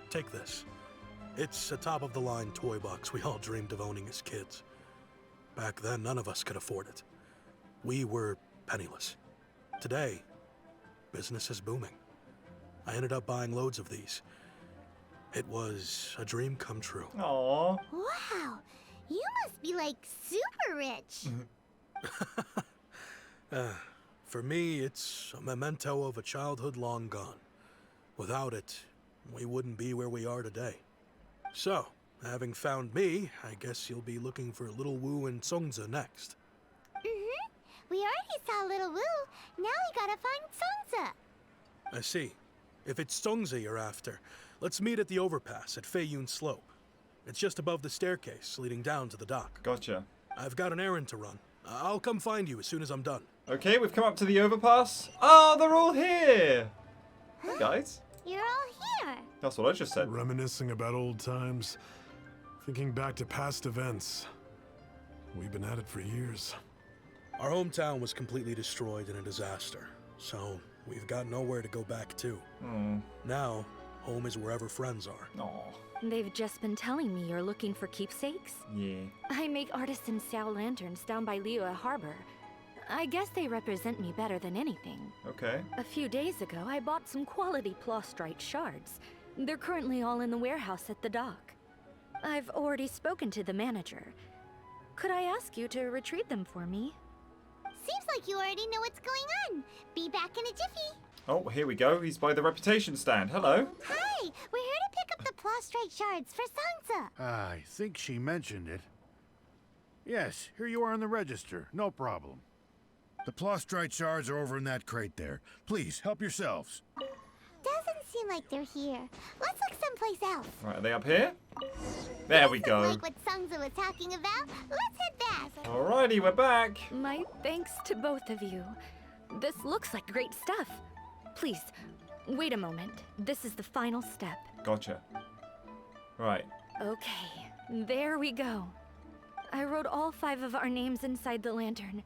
Take this. It's a top-of-the-line toy box we all dreamed of owning as kids. Back then, none of us could afford it. We were penniless. Today, business is booming. I ended up buying loads of these. It was a dream come true. Aw. Wow, you must be like super rich. For me, it's a memento of a childhood long gone. Without it, we wouldn't be where we are today. So, having found me, I guess you'll be looking for Little Wu and Songza next. We already saw Little Wu. Now we gotta find Songza. I see. If it's Songza you're after, let's meet at the overpass at Feiyun Slope. It's just above the staircase leading down to the dock. Gotcha. I've got an errand to run. I'll come find you as soon as I'm done. Okay, we've come up to the overpass. Oh, they're all here. Hey, guys. You're all here. That's what I just said. Reminiscing about old times, thinking back to past events. We've been at it for years. Our hometown was completely destroyed in a disaster, so we've got nowhere to go back to. Oh. Now, home is wherever friends are. Aw. They've just been telling me you're looking for keepsakes? Yeah. I make artisan Xiao lanterns down by Liyue Harbor. I guess they represent me better than anything. Okay. A few days ago, I bought some quality plastrite shards. They're currently all in the warehouse at the dock. I've already spoken to the manager. Could I ask you to retrieve them for me? Seems like you already know what's going on. Be back in a jiffy. Oh, here we go. He's by the reputation stand. Hello. Hi, we're here to pick up the plastrite shards for Songza. I think she mentioned it. Yes, here you are on the register. No problem. The plastrite shards are over in that crate there. Please, help yourselves. Doesn't seem like they're here. Let's look someplace else. Right, are they up here? There we go. Like what Songza was talking about. Let's head back. Alrighty, we're back. My thanks to both of you. This looks like great stuff. Please, wait a moment. This is the final step. Gotcha. Right. Okay, there we go. I wrote all 5 of our names inside the lantern.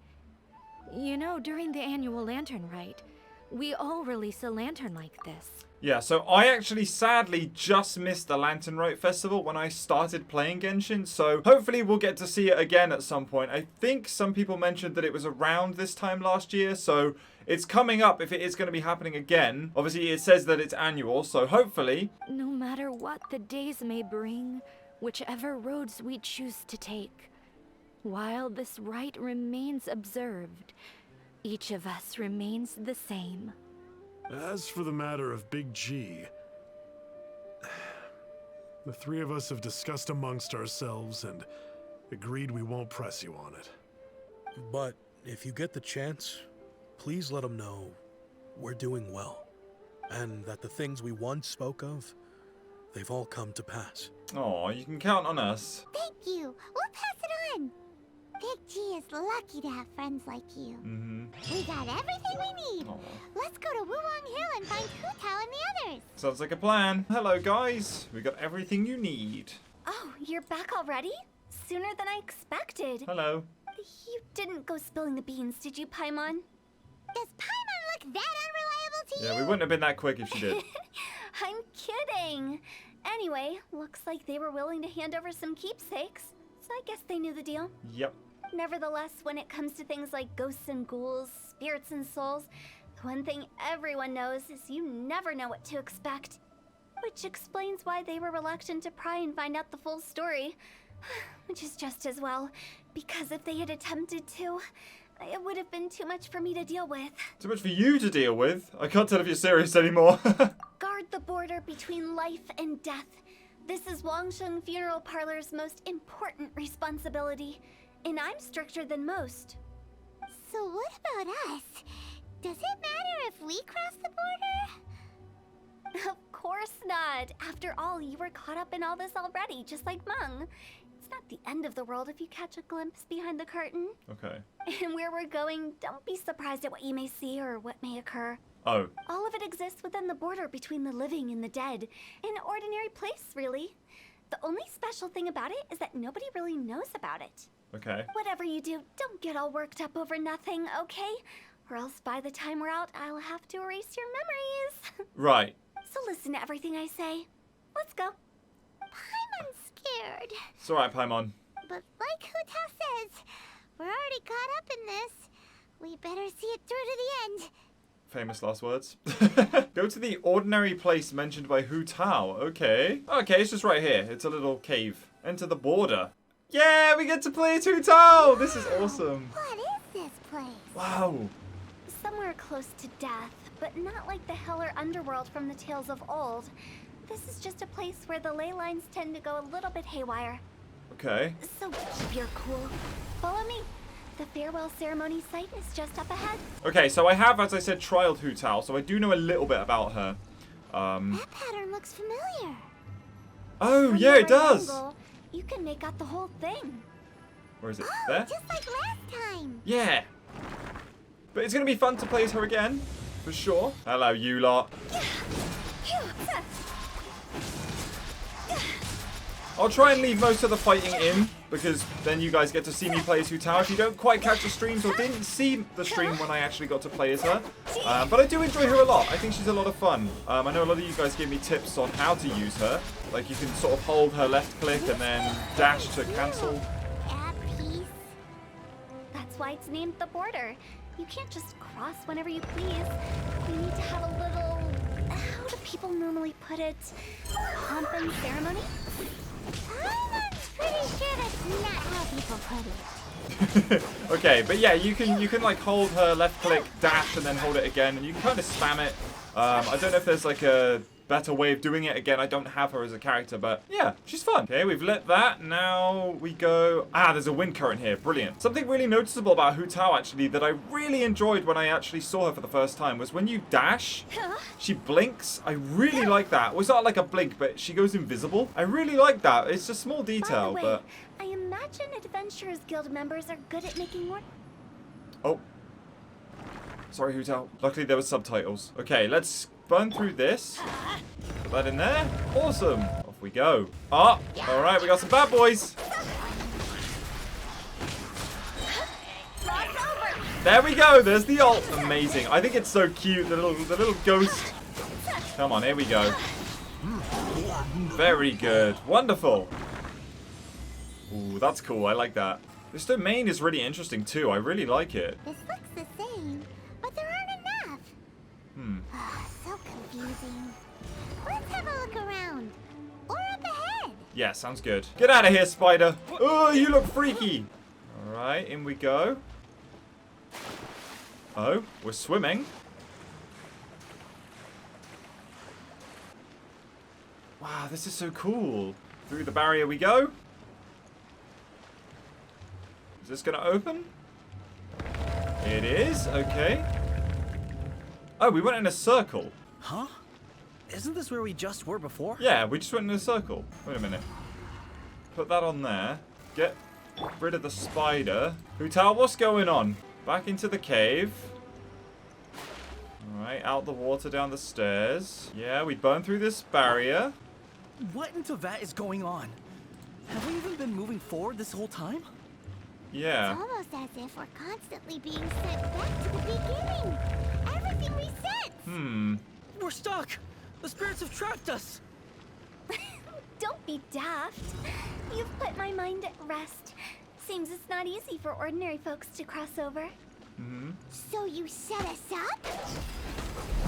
You know, during the annual lantern rite, we all release a lantern like this. Yeah, so I actually sadly just missed the Lantern Rite Festival when I started playing Genshin, so hopefully we'll get to see it again at some point. I think some people mentioned that it was around this time last year, so it's coming up if it is going to be happening again. Obviously, it says that it's annual, so hopefully... No matter what the days may bring, whichever roads we choose to take, while this rite remains observed, each of us remains the same. As for the matter of Big G, the 3 of us have discussed amongst ourselves and agreed we won't press you on it. But if you get the chance, please let them know we're doing well, and that the things we once spoke of, they've all come to pass. Oh, you can count on us. Thank you. We'll pass it on. Big G is lucky to have friends like you. We got everything we need. Aw. Let's go to Wuwang Hill and find Hu Tao and the others. Sounds like a plan. Hello, guys. We got everything you need. Oh, you're back already? Sooner than I expected. Hello. You didn't go spilling the beans, did you, Paimon? Does Paimon look that unreliable to you? Yeah, we wouldn't have been that quick if she did. I'm kidding. Anyway, looks like they were willing to hand over some keepsakes, so I guess they knew the deal. Yep. Nevertheless, when it comes to things like ghosts and ghouls, spirits and souls, the one thing everyone knows is you never know what to expect. Which explains why they were reluctant to pry and find out the full story. Which is just as well, because if they had attempted to, it would have been too much for me to deal with. Too much for you to deal with? I can't tell if you're serious anymore. Guard the border between life and death. This is Wangsheng Funeral Parlor's most important responsibility, and I'm stricter than most. So what about us? Does it matter if we cross the border? Of course not. After all, you were caught up in all this already, just like Meng. It's not the end of the world if you catch a glimpse behind the curtain. Okay. And where we're going, don't be surprised at what you may see or what may occur. Oh. All of it exists within the border between the living and the dead. An ordinary place, really. The only special thing about it is that nobody really knows about it. Okay. Whatever you do, don't get all worked up over nothing, okay? Or else by the time we're out, I'll have to erase your memories. Right. So listen to everything I say. Let's go. I'm scared. It's alright, Paimon. But like Hu Tao says, we're already caught up in this. We better see it through to the end. Famous last words. Go to the ordinary place mentioned by Hu Tao. Okay. Okay, it's just right here. It's a little cave. Enter the border. Yeah, we get to play as Hu Tao! This is awesome. What is this place? Wow. Somewhere close to death, but not like the hell or underworld from the tales of old. This is just a place where the ley lines tend to go a little bit haywire. Okay. So keep your cool. Follow me. The farewell ceremony site is just up ahead. Okay, so I have, as I said, trialed Hu Tao, so I do know a little bit about her. That pattern looks familiar. Oh, From yeah, the it does. angle, you can make out the whole thing. Where is it? Oh, There? just like last time. Yeah. But it's going to be fun to play as her again, for sure. Hello, you lot. I'll try and leave most of the fighting in, because then you guys get to see me play as Hu Tao. If you don't quite catch the streams or didn't see the stream when I actually got to play as her. But I do enjoy her a lot. I think she's a lot of fun. I know a lot of you guys gave me tips on how to use her. Like you can sort of hold her left click and then dash to cancel. At peace. That's why it's named the border. You can't just cross whenever you please. You need to have a little... How do people normally put it? Pomp and ceremony? I'm pretty sure that's not how people put it. Okay, but yeah, you can like hold her left click, dash, and then hold it again, and you can kind of spam it. I don't know if there's like a better way of doing it. Again, I don't have her as a character, but yeah, she's fun. Okay, we've lit that. Now we go... Ah, there's a wind current here. Brilliant. Something really noticeable about Hu Tao, actually, that I really enjoyed when I actually saw her for the first time was when you dash, she blinks. I really like that. Well, it's not like a blink, but she goes invisible. I really like that. It's a small detail, By the way, but... I imagine Adventurers Guild members are good at making more... Oh. Sorry, Hu Tao. Luckily, there were subtitles. Okay, let's burn through this. Put that in there. Awesome. Off we go. Ah, all right, we got some bad boys. There we go. There's the ult. Amazing. I think it's so cute. The little ghost. Come on, here we go. Very good. Wonderful. Ooh, that's cool. I like that. This domain is really interesting too. I really like it. This looks the same, but there aren't enough. So confusing. Let's have a look around. Or up ahead. Yeah, sounds good. Get out of here, spider. Oh, you look freaky. All right, in we go. Oh, we're swimming. Wow, this is so cool. Through the barrier we go. Is this going to open? It is. Okay. Oh, we went in a circle. Huh? Isn't this where we just were before? Yeah, we just went in a circle. Wait a minute. Put that on there. Get rid of the spider. Hu Tao, what's going on? Back into the cave. Alright, out the water, down the stairs. Yeah, we burned through this barrier. What into that is going on? Have we even been moving forward this whole time? Yeah. It's almost as if we're constantly being sent back to the beginning. Everything resets. We're stuck! The spirits have trapped us! Don't be daft. You've put my mind at rest. Seems it's not easy for ordinary folks to cross over. So you set us up?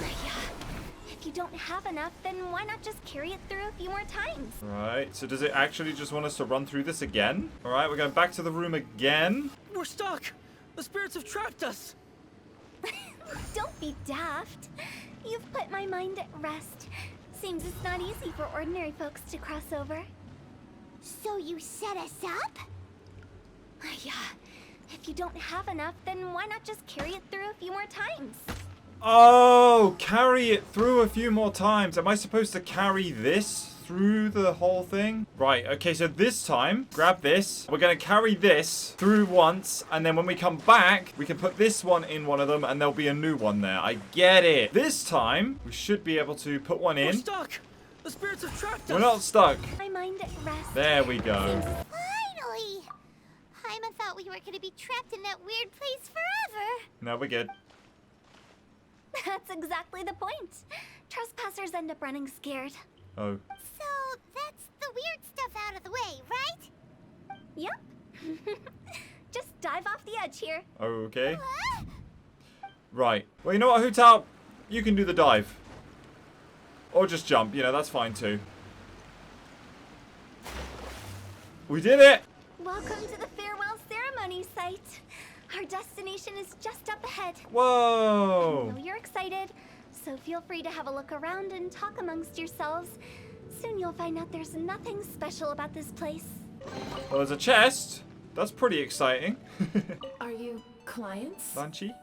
Yeah. If you don't have enough, then why not just carry it through a few more times? Right, so does it actually just want us to run through this again? Alright, we're going back to the room again. We're stuck! The spirits have trapped us! Don't be daft. You've put my mind at rest. Seems it's not easy for ordinary folks to cross over. So you set us up? Yeah. If you don't have enough, then why not just carry it through a few more times? Oh, carry it through a few more times. Am I supposed to carry this through the whole thing? Right, okay, so this time, grab this. We're going to carry this through once, and then when we come back, we can put this one in one of them, and there'll be a new one there. I get it. This time, we should be able to put one in. We're stuck! The spirits have trapped us! We're not stuck. My mind at rest. There we go. Finally! Paimon thought we were going to be trapped in that weird place forever. Now we're good. That's exactly the point. Trespassers end up running scared. Oh. So that's the weird stuff out of the way, right? Yep. Just dive off the edge here. Okay. What? Right. Well, you know what, Hutao? You can do the dive. Or just jump. You know, that's fine too. We did it! Welcome to the farewell ceremony site. Our destination is just up ahead. Whoa! I know you're excited, so feel free to have a look around and talk amongst yourselves. Soon you'll find out there's nothing special about this place. Well, there's a chest. That's pretty exciting. Are you clients? Banshee?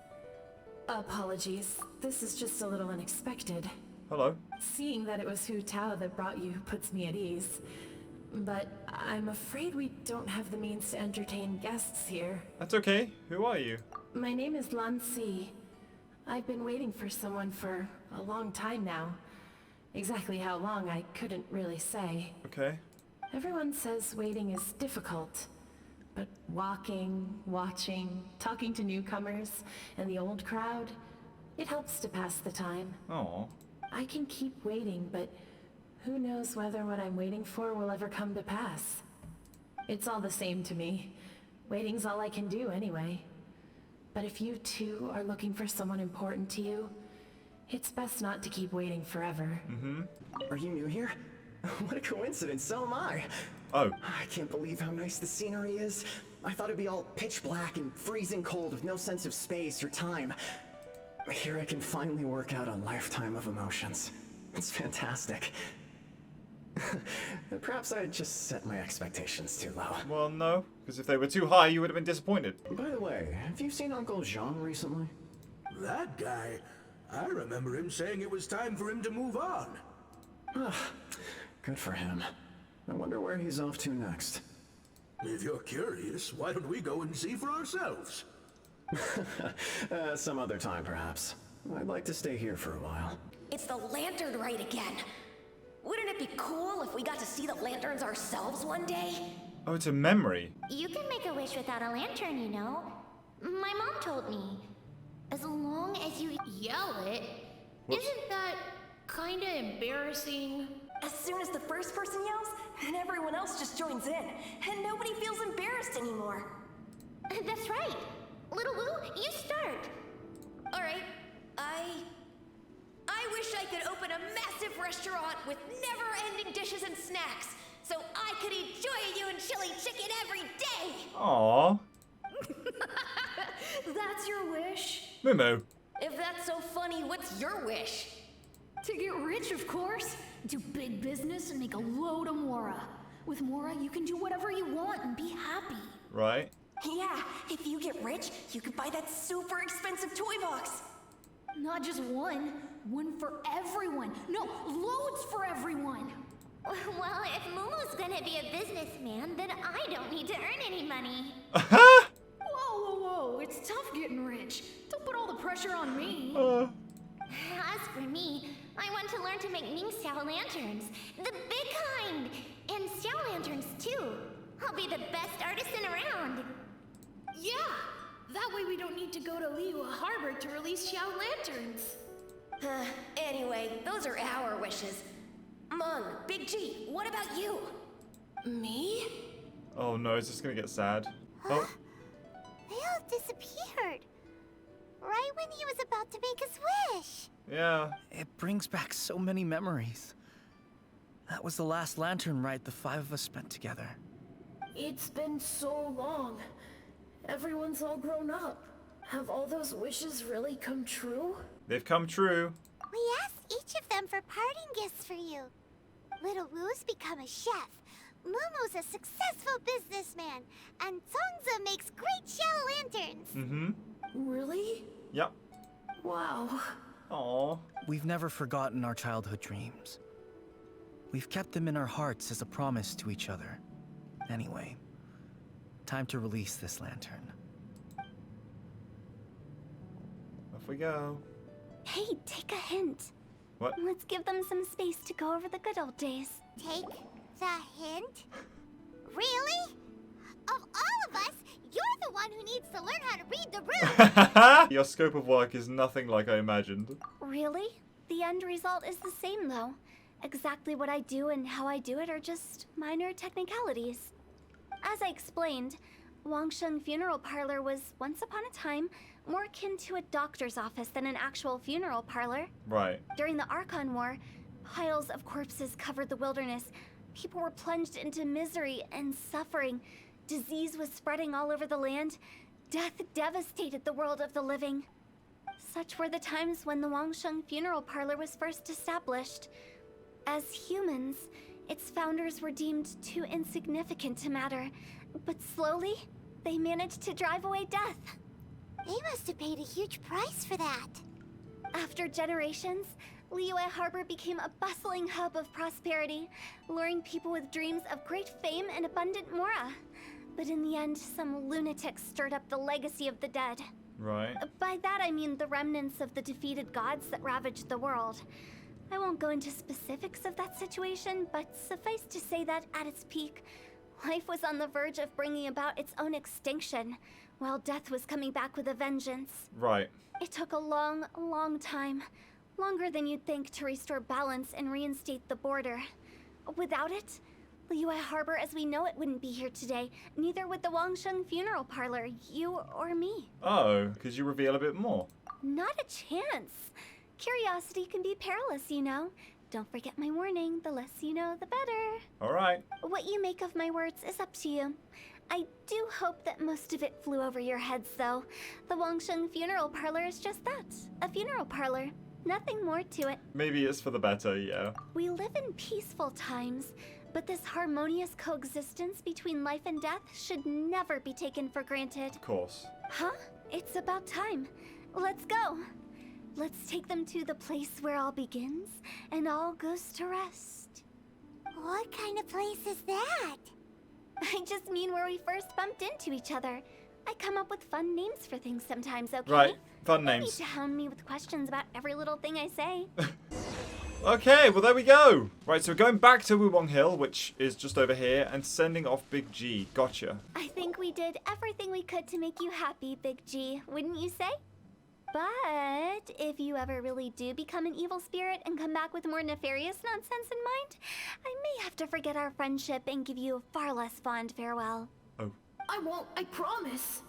Apologies. This is just a little unexpected. Hello. Seeing that it was Hu Tao that brought you puts me at ease. But I'm afraid we don't have the means to entertain guests here. That's okay. Who are you? My name is Lan Si. I've been waiting for someone for a long time now. Exactly how long, I couldn't really say. Okay. Everyone says waiting is difficult. But walking, watching, talking to newcomers, and the old crowd, it helps to pass the time. Oh. I can keep waiting, but who knows whether what I'm waiting for will ever come to pass. It's all the same to me. Waiting's all I can do anyway. But if you too are looking for someone important to you, it's best not to keep waiting forever. Are you new here? What a coincidence, so am I. Oh. I can't believe how nice the scenery is. I thought it'd be all pitch black and freezing cold with no sense of space or time. Here I can finally work out a lifetime of emotions. It's fantastic. Perhaps I just set my expectations too low. Well, no. Because if they were too high, you would have been disappointed. By the way, have you seen Uncle Jean recently? That guy? I remember him saying it was time for him to move on. Good for him. I wonder where he's off to next. If you're curious, why don't we go and see for ourselves? Some other time, perhaps. I'd like to stay here for a while. It's the lantern rite again. Wouldn't it be cool if we got to see the lanterns ourselves one day? Oh, it's a memory. You can make a wish without a lantern, you know. My mom told me. As long as you Yell it? Whoops. Isn't that kinda embarrassing? As soon as the first person yells, and everyone else just joins in, and nobody feels embarrassed anymore. That's right. Little Wu, you start. Alright, I wish I could open a massive restaurant with never-ending dishes and snacks, so I could eat Joy and chili chicken every day! Aww. That's your wish? Momo. If that's so funny, what's your wish? To get rich, of course. Do big business and make a load of Mora. With Mora, you can do whatever you want and be happy. Right. Yeah, if you get rich, you could buy that super expensive toy box. Not just one. One for everyone. No, loads for everyone. Well, if Momo's gonna be a businessman, then I don't need to earn any money. Whoa, whoa, whoa. It's tough getting rich. Don't put all the pressure on me. As for me, I want to learn to make Ming Xiao lanterns. The big kind! And Xiao lanterns, too. I'll be the best artisan around. Yeah! That way we don't need to go to Liyue Harbor to release Xiao lanterns. Anyway, those are our wishes. Mung, Big G, what about you? Me? Oh no, is this gonna get sad? Oh. They all disappeared. Right when he was about to make his wish. Yeah. It brings back so many memories. That was the last lantern ride the 5 of us spent together. It's been so long. Everyone's all grown up. Have all those wishes really come true? They've come true. We asked each of them for parting gifts for you. Little Wu's become a chef. Mumu's a successful businessman. And Songza makes great shell lanterns. Mm-hmm. Really? Yep. Wow. Aww. We've never forgotten our childhood dreams. We've kept them in our hearts as a promise to each other. Anyway, time to release this lantern. Off we go. Hey, take a hint. What? Let's give them some space to go over the good old days. Take the hint? Really? Of all of us, you're the one who needs to learn how to read the room. Your scope of work is nothing like I imagined. Really? The end result is the same, though. Exactly what I do and how I do it are just minor technicalities. As I explained, Wangsheng Funeral Parlor was, once upon a time, more akin to a doctor's office than an actual funeral parlor. Right. During the Archon War, piles of corpses covered the wilderness. People were plunged into misery and suffering. Disease was spreading all over the land. Death devastated the world of the living. Such were the times when the Wangsheng Funeral Parlor was first established. As humans, its founders were deemed too insignificant to matter, but slowly, they managed to drive away death. They must have paid a huge price for that. After generations, Liyue Harbor became a bustling hub of prosperity, luring people with dreams of great fame and abundant mora. But in the end, some lunatics stirred up the legacy of the dead. Right. By that I mean the remnants of the defeated gods that ravaged the world. I won't go into specifics of that situation, but suffice to say that at its peak, life was on the verge of bringing about its own extinction, while death was coming back with a vengeance. Right. It took a long, long time, longer than you'd think, to restore balance and reinstate the border. Without it, Liyue Harbor as we know it wouldn't be here today, neither would the Wangsheng Funeral Parlor, you or me. Oh, could you reveal a bit more? Not a chance. Curiosity can be perilous, you know. Don't forget my warning, the less you know, the better. Alright. What you make of my words is up to you. I do hope that most of it flew over your heads, though. The Wangsheng Funeral Parlor is just that, a funeral parlor. Nothing more to it. Maybe it's for the better, yeah. We live in peaceful times, but this harmonious coexistence between life and death should never be taken for granted. Of course. Huh? It's about time. Let's go. Let's take them to the place where all begins and all goes to rest. What kind of place is that? I just mean where we first bumped into each other. I come up with fun names for things sometimes, okay? Right, fun You names. need to hound me with questions about every little thing I say. Okay, well there we go. Right, so we're going back to Wulong Hill, which is just over here, and sending off Big G. Gotcha. I think we did everything we could to make you happy, Big G, wouldn't you say? But if you ever really do become an evil spirit and come back with more nefarious nonsense in mind, I may have to forget our friendship and give you a far less fond farewell. Oh. I won't, I promise.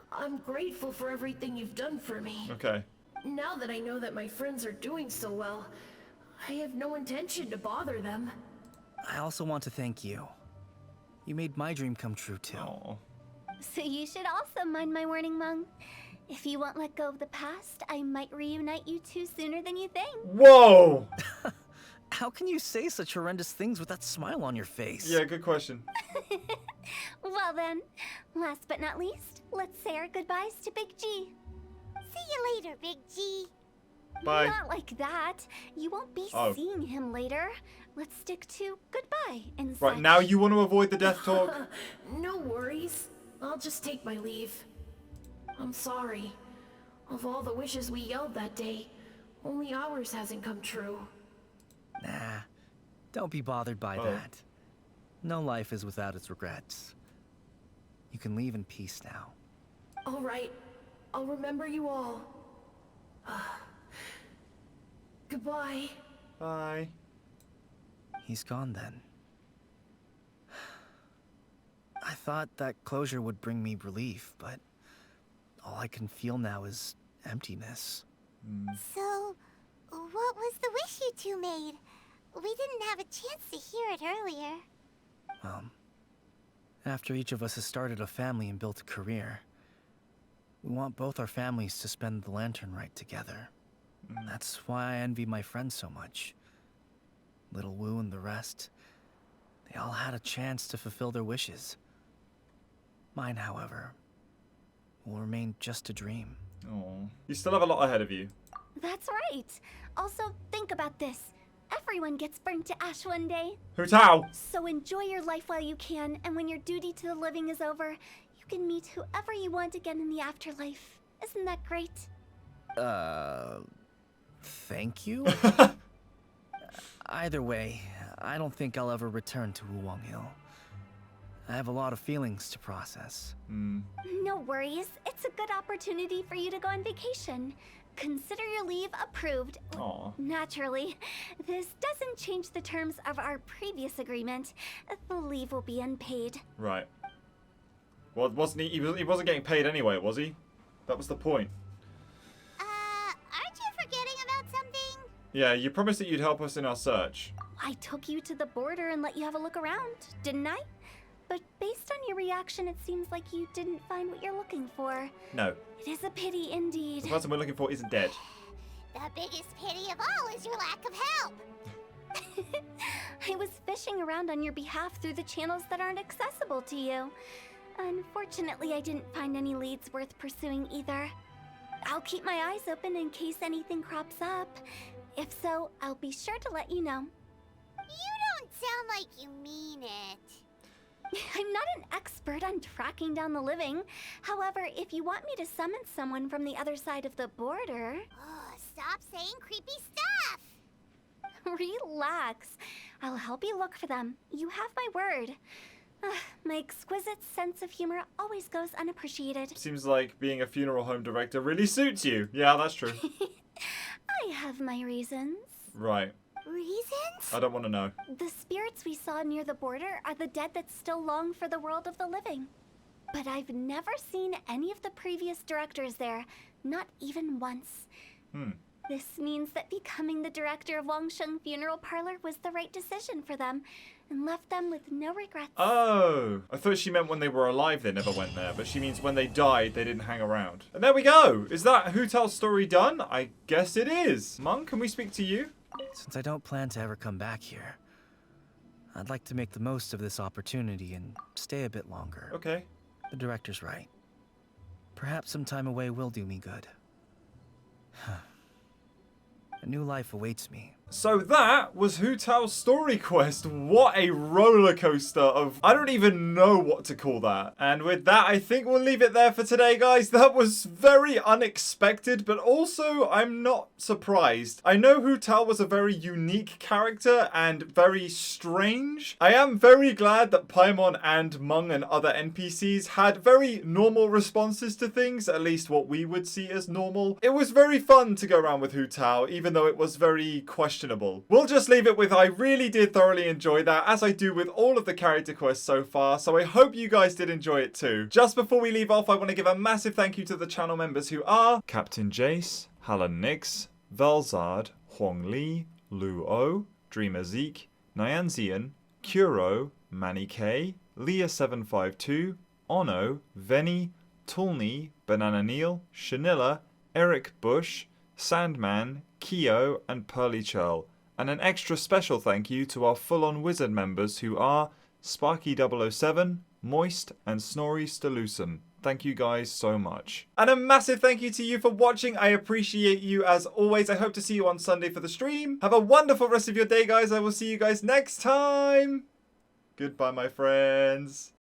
I'm grateful for everything you've done for me. Okay. Now that I know that my friends are doing so well, I have no intention to bother them. I also want to thank you. You made my dream come true, too. Aww. So you should also mind my warning, Mung. If you won't let go of the past, I might reunite you two sooner than you think. Whoa! How can you say such horrendous things with that smile on your face? Yeah, good question. Well then, last but not least, let's say our goodbyes to Big G. See you later, Big G. Bye. Not like that. You won't be seeing him later. Let's stick to goodbye and Right, such. now you want to avoid the death talk? No worries. I'll just take my leave. I'm sorry. Of all the wishes we yelled that day, only ours hasn't come true. Nah, don't be bothered by that. No life is without its regrets. You can leave in peace now. All right. I'll remember you all. Goodbye. Bye. He's gone then. I thought that closure would bring me relief, but all I can feel now is emptiness. So, what was the wish you two made? We didn't have a chance to hear it earlier. After each of us has started a family and built a career, we want both our families to spend the lantern rite together. That's why I envy my friends so much. Little Wu and the rest, they all had a chance to fulfill their wishes. Mine, however, will remain just a dream. Oh, you still have a lot ahead of you. That's right. Also, think about this. Everyone gets burned to ash one day. Hu Tao! So enjoy your life while you can, and when your duty to the living is over, you can meet whoever you want again in the afterlife. Isn't that great? Thank you? Either way, I don't think I'll ever return to Wuwang Hill. I have a lot of feelings to process. No worries. It's a good opportunity for you to go on vacation. Consider your leave approved. Aw. Naturally, this doesn't change the terms of our previous agreement. The leave will be unpaid. Right. Well, wasn't he wasn't getting paid anyway, was he? That was the point. Aren't you forgetting about something? Yeah, you promised that you'd help us in our search. I took you to the border and let you have a look around, didn't I? But based on your reaction, it seems like you didn't find what you're looking for. No. It is a pity indeed. The person we're looking for isn't dead. The biggest pity of all is your lack of help. I was fishing around on your behalf through the channels that aren't accessible to you. Unfortunately, I didn't find any leads worth pursuing either. I'll keep my eyes open in case anything crops up. If so, I'll be sure to let you know. You don't sound like you mean it. I'm not an expert on tracking down the living. However, if you want me to summon someone from the other side of the border... Oh, stop saying creepy stuff! Relax. I'll help you look for them. You have my word. My exquisite sense of humor always goes unappreciated. Seems like being a funeral home director really suits you. Yeah, that's true. I have my reasons. Right. Reasons? I don't want to know. The spirits we saw near the border are the dead that still long for the world of the living. But I've never seen any of the previous directors there, not even once. This means that becoming the director of Wangsheng Funeral Parlor was the right decision for them, and left them with no regrets. Oh, I thought she meant when they were alive they never went there, but she means when they died they didn't hang around. And there we go! Is that Hu Tao's story done? I guess it is. Monk, can we speak to you? Since I don't plan to ever come back here, I'd like to make the most of this opportunity and stay a bit longer. Okay. The director's right. Perhaps some time away will do me good. A new life awaits me. So that was Hu Tao's story quest. What a roller coaster of... I don't even know what to call that. And with that, I think we'll leave it there for today, guys. That was very unexpected, but also I'm not surprised. I know Hu Tao was a very unique character and very strange. I am very glad that Paimon and Meng and other NPCs had very normal responses to things, at least what we would see as normal. It was very fun to go around with Hu Tao, even though it was very questionable. We'll just leave it with I really did thoroughly enjoy that, as I do with all of the character quests so far, so I hope you guys did enjoy it too. Just before we leave off, I want to give a massive thank you to the channel members who are Captain Jace, Hallan Nix, Velzard, Huang Li, Lu O, Dreamer Zeke, Nyan Zian, Kuro, Manny K, Leah752, Ono, Veni, Tulni, Banana Neil, Shanilla, Eric Bush, Sandman, Keo, and Pearly Churl. And an extra special thank you to our full-on wizard members who are Sparky007, Moist, and Snorri Stalusen. Thank you guys so much. And a massive thank you to you for watching. I appreciate you as always. I hope to see you on Sunday for the stream. Have a wonderful rest of your day, guys. I will see you guys next time. Goodbye, my friends.